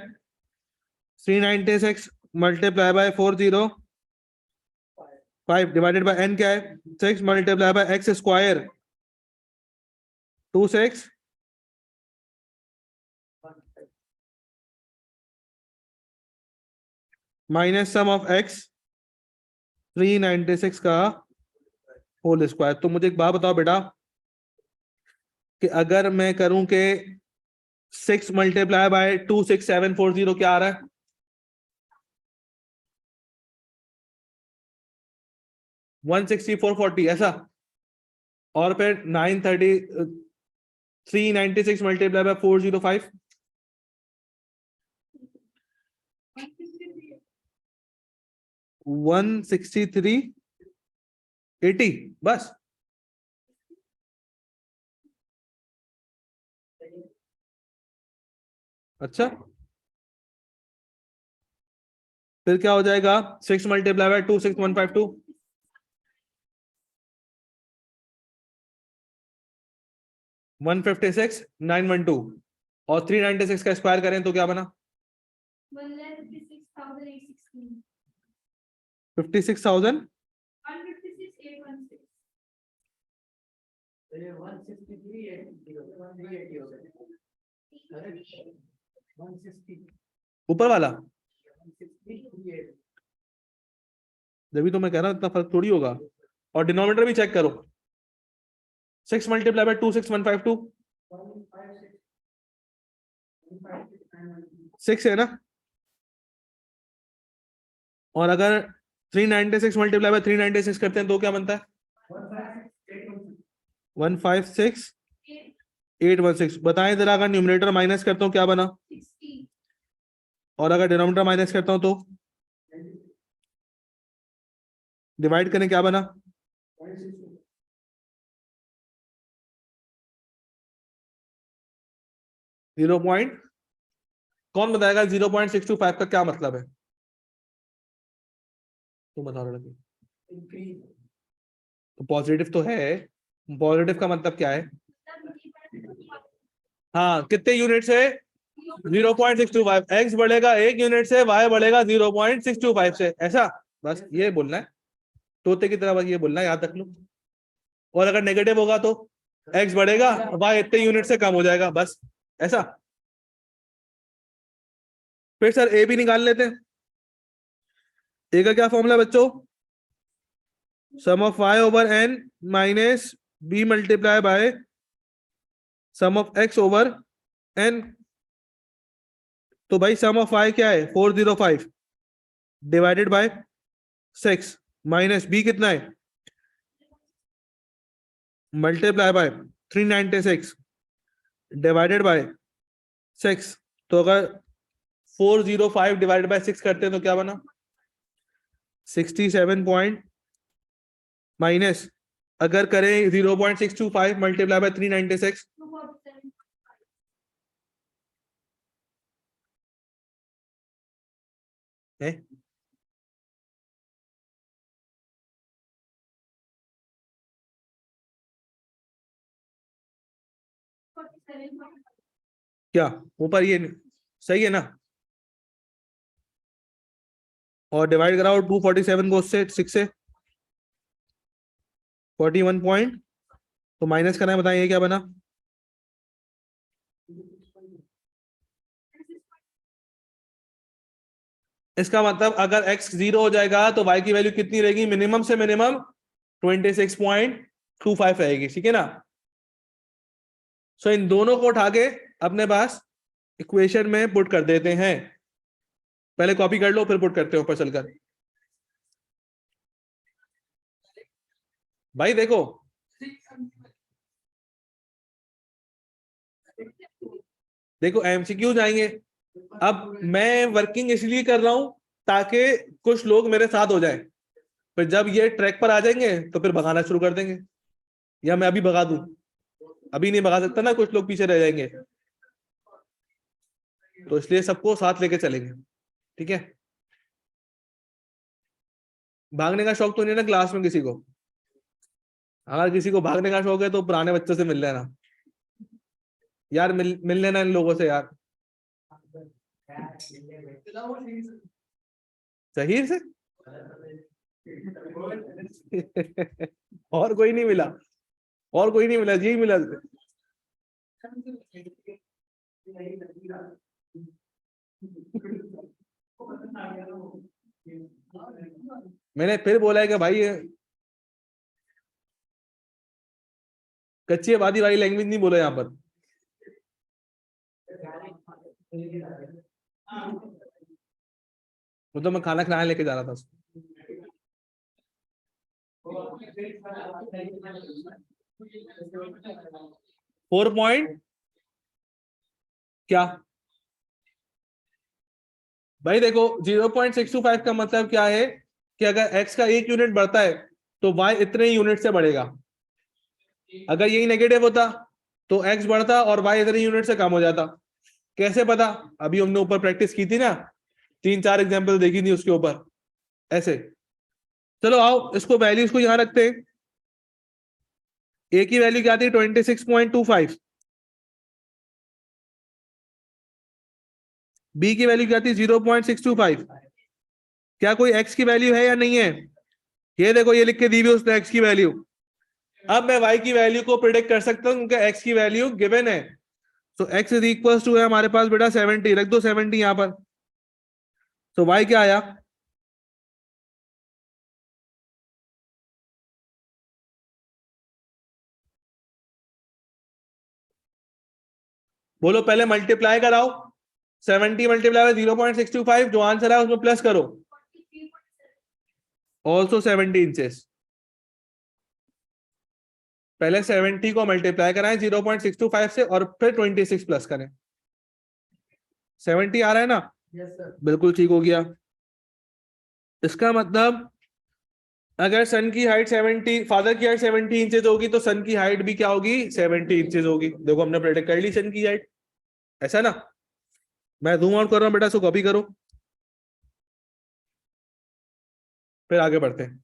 396 multiply by 40 5 divided by n क्या है? 6 multiply by x square 26 minus sum of x 396 का होल स्क्वायर। तो मुझे एक बात बताओ बेटा, कि अगर मैं करूं कि 6 मल्टीप्लाई बाय 26740 क्या आ रहा है? 16440 ऐसा, और फिर 396 मल्टीप्लाई बाय 405 16380 बस। अच्छा, फिर क्या हो जाएगा? 6 मल्टीप्लाई बाय 26152 156 912, और 396 का स्क्वायर करें तो क्या बना? 56,000 तो ये 163 हो गया। करेक्ट, 160 ऊपर वाला। 163 जब भी तो मैं कह रहा हूं इतना फर्क थोड़ी होगा। और डिनोमिनेटर भी चेक करो, 6 मल्टीप्लाई बाय 26152 6 है ना, और अगर 396 मल्टीप्लाई बाय 396 करते हैं तो क्या बनता है? 156816। बताएं जरा, अगर न्यूमरेटर माइनस करता हूं क्या बना? और अगर डिनोमिनेटर माइनस करता हूं तो डिवाइड करें क्या बना? 0 पॉइंट। कौन बताएगा 0.625 का क्या मतलब है? तुम बता रहे थे। तो पॉजिटिव तो है, पॉजिटिव का मतलब क्या है? हाँ, कितने यूनिट से? 0.625। एक्स बढ़ेगा 1 यूनिट से, वाई बढ़ेगा 0.625 से, ऐसा बस ये बोलना है, तोते की तरह बस ये बोलना है, याद रख लो। और अगर नेगेटिव होगा तो एक्स बढ़ेगा, वाई इतने यूनिट से कम हो जाएगा, बस ऐसा। फिर सर ए भी निकाल लेते हैं। ए का क्या फॉर्मूला बच्चों? Sum of Y over N minus B multiply by sum of X over N. तो भाई सम ऑफ वाई क्या है? 405 डिवाइडेड बाय 6 माइनस बी कितना है? Multiply by 396 divided by 6। तो अगर 405 डिवाइडेड बाय 6 करते हैं तो क्या बना? 67 पॉइंट माइनस, अगर करें 0.625 मल्टीप्लाई बाय 396 है। क्या ऊपर ये सही है ना? और डिवाइड कराओ 247 को उससे 6 से 41 पॉइंट, तो माइनस करना है, बताइए क्या बना? इसका मतलब अगर x 0 हो जाएगा तो y की वैल्यू कितनी रहेगी? मिनिमम से मिनिमम 26.25 रहेगी, ठीक है ना? सो इन दोनों को उठा के अपने पास इक्वेशन में पुट कर देते हैं। पहले कॉपी कर लो फिर पुट करते हो ऊपर चलकर। भाई देखो, देखो एमसीक्यू जाएंगे। अब मैं वर्किंग इसलिए कर रहा हूं ताकि कुछ लोग मेरे साथ हो जाएं, फिर जब ये ट्रैक पर आ जाएंगे तो फिर भगाना शुरू कर देंगे, या मैं अभी भगा दूं, अभी नहीं भगा सकता ना, कुछ लोग पीछे रह जाएंगे, तो इसलिए सबको साथ लेके चलेंगे, ठीक है। भागने का शौक तो नहीं है ना क्लास में किसी को? अगर किसी को भागने का शौक है तो पुराने बच्चों से मिल लेना यार, मिल लेना इन लोगों से यार। दिलाओ नहीं सर। शहीर से और कोई नहीं मिला, और कोई नहीं मिला, यही मिला। मैंने फिर बोला है कि भाई ये कच्ची आबादी वाली लैंग्वेज नहीं बोलो यहाँ पर। वो तो मैं खाना खिलाने लेके जा रहा था उसको। 4 पॉइंट क्या भाई, देखो 0.625 का मतलब क्या है कि अगर x का 1 यूनिट बढ़ता है तो y इतने ही यूनिट से बढ़ेगा। अगर यही नेगेटिव होता तो x बढ़ता और y इतने यूनिट से कम हो जाता। कैसे पता? अभी हमने ऊपर प्रैक्टिस की थी ना, 3-4 एग्जाम्पल देखी थी उसके ऊपर ऐसे। चलो आओ इसको वैल्यूज को यहां रखते हैं। a की वैल्यू क्या थी? 26.25। b की वैल्यू क्या थी? 0.625। क्या कोई x की वैल्यू है या नहीं है? ये देखो, ये लिख के दी हुई उसने x की वैल्यू। अब मैं y की वैल्यू को प्रिडिक्ट कर सकता हूं क्योंकि x की वैल्यू गिवन है। तो x इज इक्वल टू है हमारे पास बेटा 70, रख दो 70 यहां पर। तो y क्या आया? बोलो, पहले मल्टीप्लाई कराओ। 70 मल्टीप्लाई 0.625, जो आंसर है उसमें प्लस करो। Also 70 inches. पहले 70 को मल्टीप्लाई कराएं 0.625 से और फिर 26 प्लस करें। 70 आ रहा है ना? Yes sir. बिल्कुल ठीक हो गया। इसका मतलब अगर सन की हाइट 70, फादर की हाइट 70 इंचेस होगी तो सन की हाइट भी क्या होगी? 70 इंचेस होगी। देखो हमने प्रेडिक्ट कर ली सन की हाइट, ऐसा ना। मैं जूम आउट कर रहा हूं बेटा, सो कॉपी करो, फिर आगे बढ़ते हैं।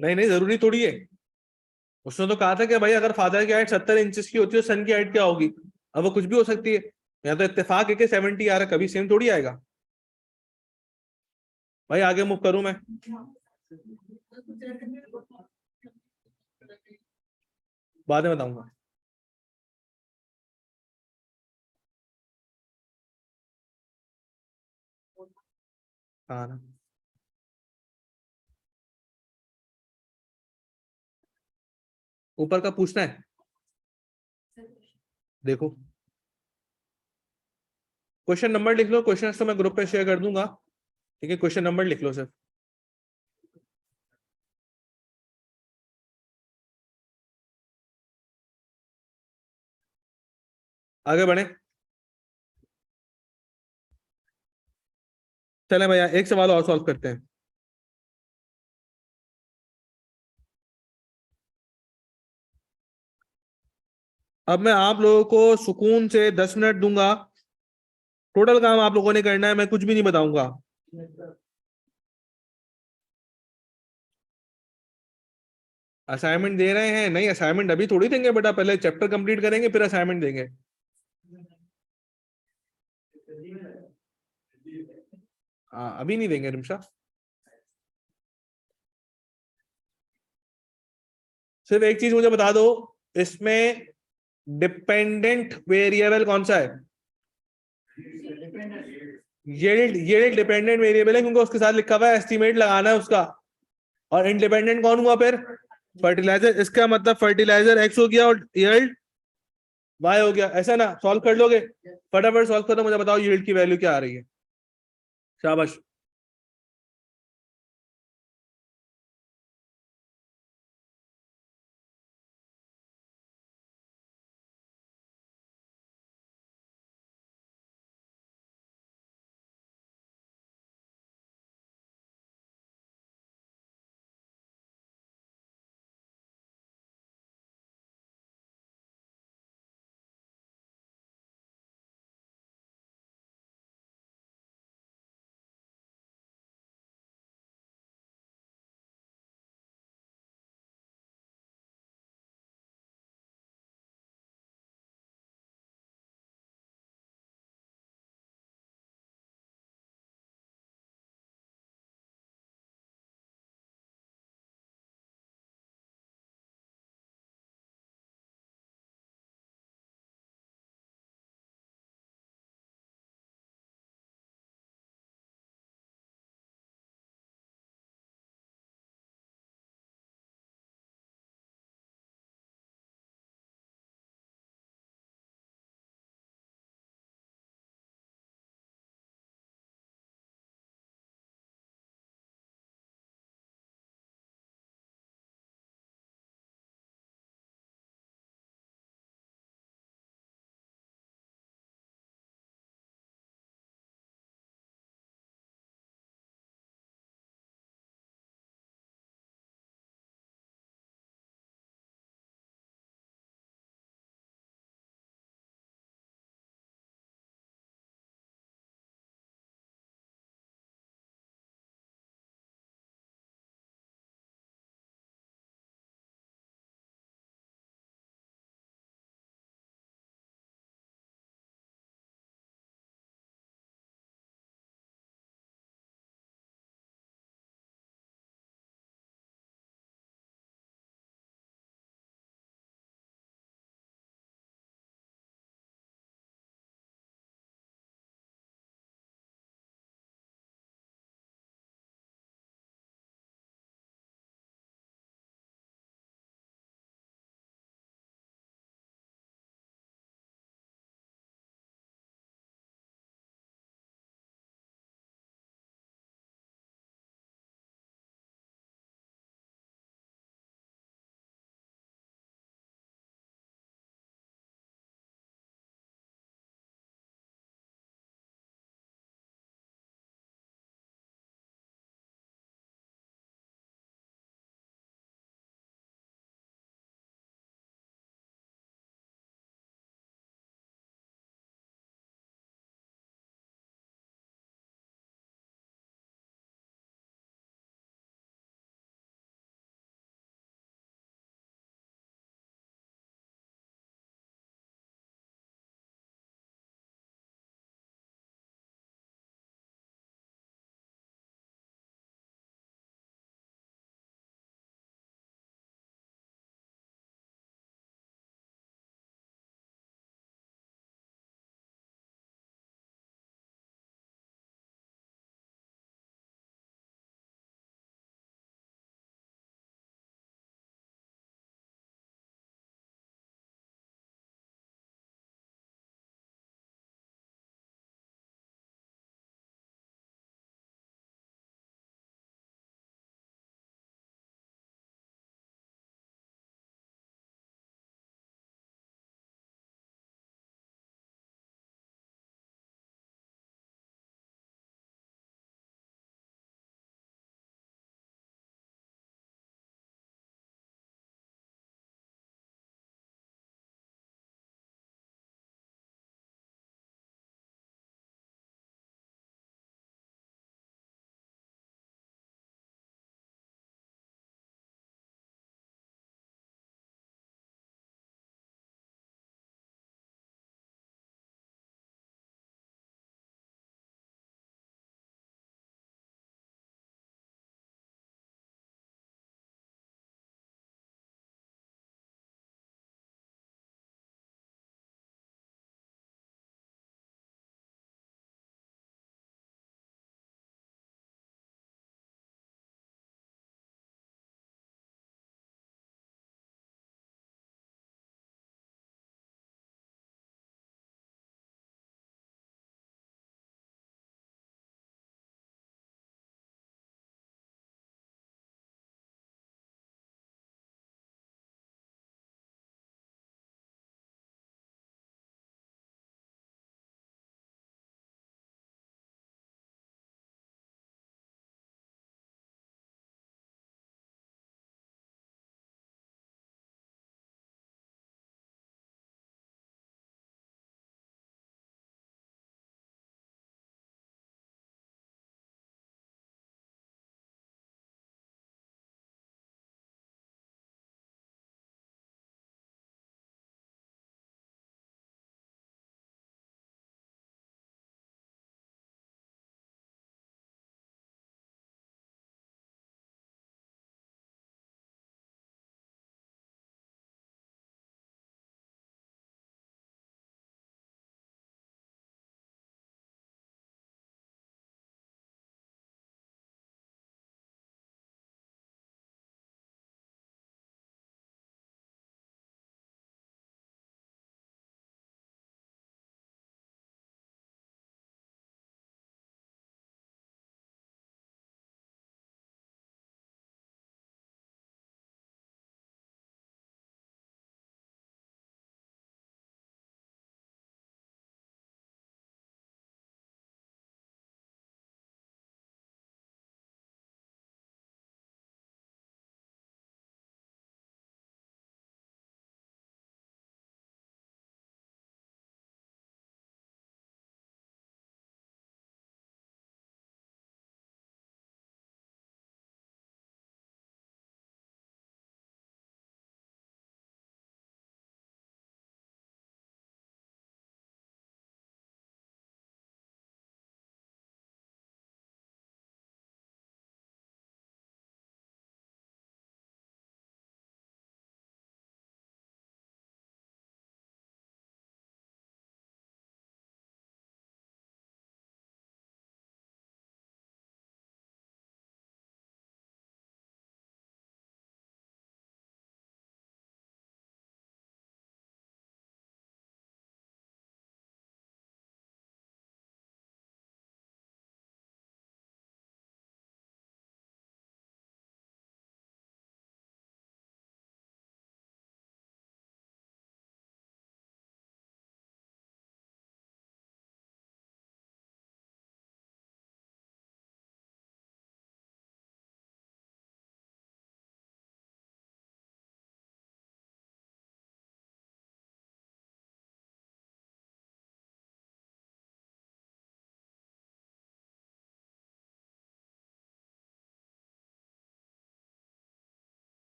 नहीं नहीं, जरूरी थोड़ी है। उसने तो कहा था कि भाई अगर फादर की हाइट 70 इंचेस की होती है तो सन की हाइट क्या होगी? अब वो कुछ भी हो सकती है। या तो इत्तेफाक है कि 70 आ रहा है, कभी सेम थोड़ी आएगा। भाई आगे मूव करूं मैं? बाद में बताऊंगा। हाँ ना। ऊपर का पूछना है? देखो क्वेश्चन नंबर लिख लो, क्वेश्चन तो मैं ग्रुप पे शेयर कर दूंगा, ठीक है। क्वेश्चन नंबर लिख लो सिर्फ। आगे बढ़े। चले भैया एक सवाल और सॉल्व करते हैं। अब मैं आप लोगों को सुकून से 10 मिनट दूंगा, टोटल काम आप लोगों ने करना है, मैं कुछ भी नहीं बताऊंगा। असाइनमेंट दे रहे हैं? नहीं, असाइनमेंट अभी थोड़ी देंगे बेटा, पहले चैप्टर कंप्लीट करेंगे फिर असाइनमेंट देंगे। हाँ, अभी नहीं देंगे रिमशा। सिर्फ एक चीज मुझे बता दो, इसमें डिपेंडेंट वेरिएबल कौन सा है? यील्ड डिपेंडेंट वेरिएबल है, क्योंकि उसके साथ लिखा हुआ है एस्टीमेट लगाना है उसका। और इंडिपेंडेंट कौन हुआ फिर? फर्टिलाइजर। इसका मतलब फर्टिलाइजर एक्स हो गया और यील्ड वाई हो गया, ऐसा ना? सॉल्व कर लोगे? फटाफट सॉल्व करो, मुझे बताओ यील्ड की वैल्यू क्या आ रही है। शाबाश।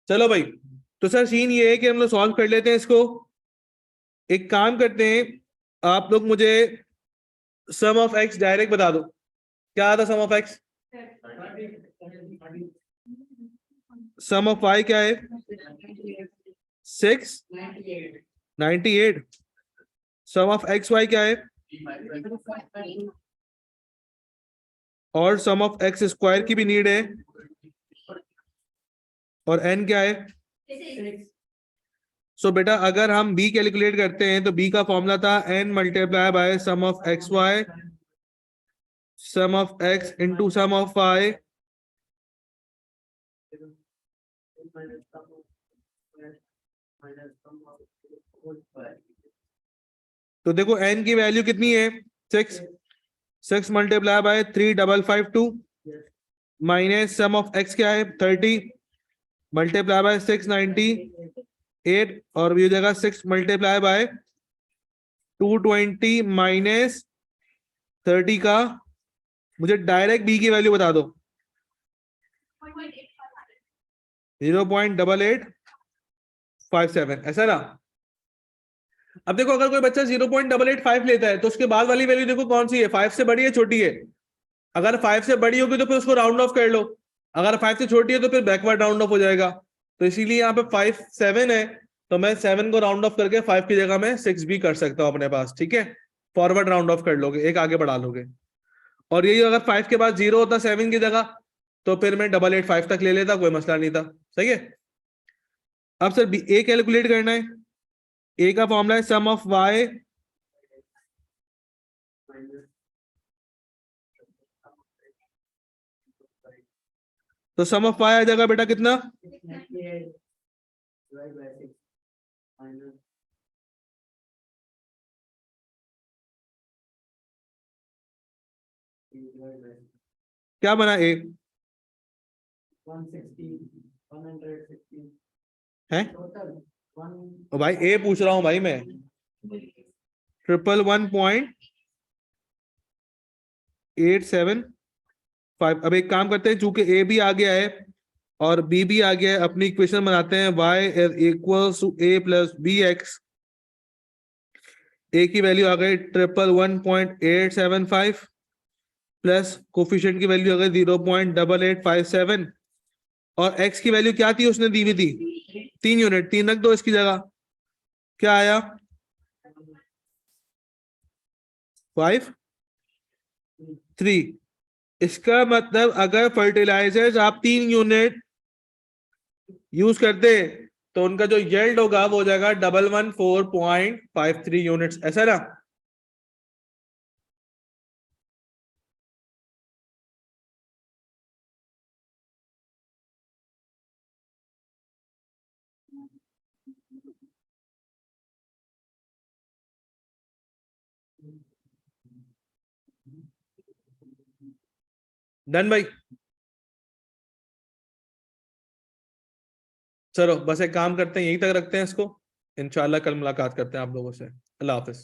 चलो भाई, तो सर सीन ये है कि हम लोग सॉल्व कर लेते हैं इसको। एक काम करते हैं, आप लोग मुझे सम ऑफ एक्स डायरेक्ट बता दो, क्या आता sum of X? Sum of Y क्या है? 698। सम ऑफ एक्स वाई क्या है? और सम ऑफ एक्स स्क्वायर की भी नीड है। और एन क्या है? सो बेटा अगर हम b कैलकुलेट करते हैं तो b का फॉर्मूला था n multiply by sum of x Y, sum of x into sum of Y. तो देखो n की वैल्यू कितनी है? 6। 6 multiply by 3552 minus sum of x क्या है? 30 मल्टीप्लाई बाय 698 और ये हो जाएगा 6 मल्टीप्लाई बाय 220 माइनस 30 का। मुझे डायरेक्ट b की वैल्यू बता दो। 0.8857, ऐसा ना? अब देखो अगर कोई बच्चा 0.885 लेता है तो उसके बाद वाली वैल्यू देखो कौन सी है, 5 से बड़ी है छोटी है? अगर 5 से बड़ी होगी तो फिर उसको राउंड ऑफ कर लो, अगर 5 से छोटी है तो फिर बैकवर्ड राउंड ऑफ हो जाएगा। तो इसीलिए यहाँ पे 5 7 है, तो मैं 7 को राउंड ऑफ करके 5 की जगह में 6 भी कर सकता हूँ अपने पास, ठीक है? फॉरवर्ड राउंड ऑफ कर लोगे, एक आगे बढ़ा लोगे। और यही अगर 5 के बाद 0 होता 7 की जगह तो फिर मैं 885 तक ले लेता, कोई मसला नहीं था। सही है। अब सर ए कैलकुलेट करना है। ए का फॉर्मूला है सम ऑफ वाई तो सम ऑफ वाई आ जाएगा बेटा कितना? क्या बना ए? 160 है टोटल ओ भाई ए पूछ रहा हूं भाई मैं। 111.875। अब एक काम करते हैं, चूंकि ए भी आ गया है और बी भी आ गया है, अपनी इक्वेशन बनाते हैं y equals to a plus B X. A की वैल्यू आ गई 111.875 प्लस कोफिशिएंट की वैल्यू आ गई 0.8857 और x की वैल्यू क्या थी उसने दी हुई थी? 3 यूनिट। 3 रख दो इसकी जगह, क्या आया? 5 3। इसका मतलब अगर फर्टिलाइजर्स आप 3 यूनिट यूज करते तो उनका जो यील्ड होगा वो हो जाएगा 114.53 यूनिट्स, ऐसा ना? डन भाई। चलो बस एक काम करते हैं, यहीं तक रखते हैं इसको। इंशाल्लाह कल मुलाकात करते हैं आप लोगों से। अल्लाह हाफिज।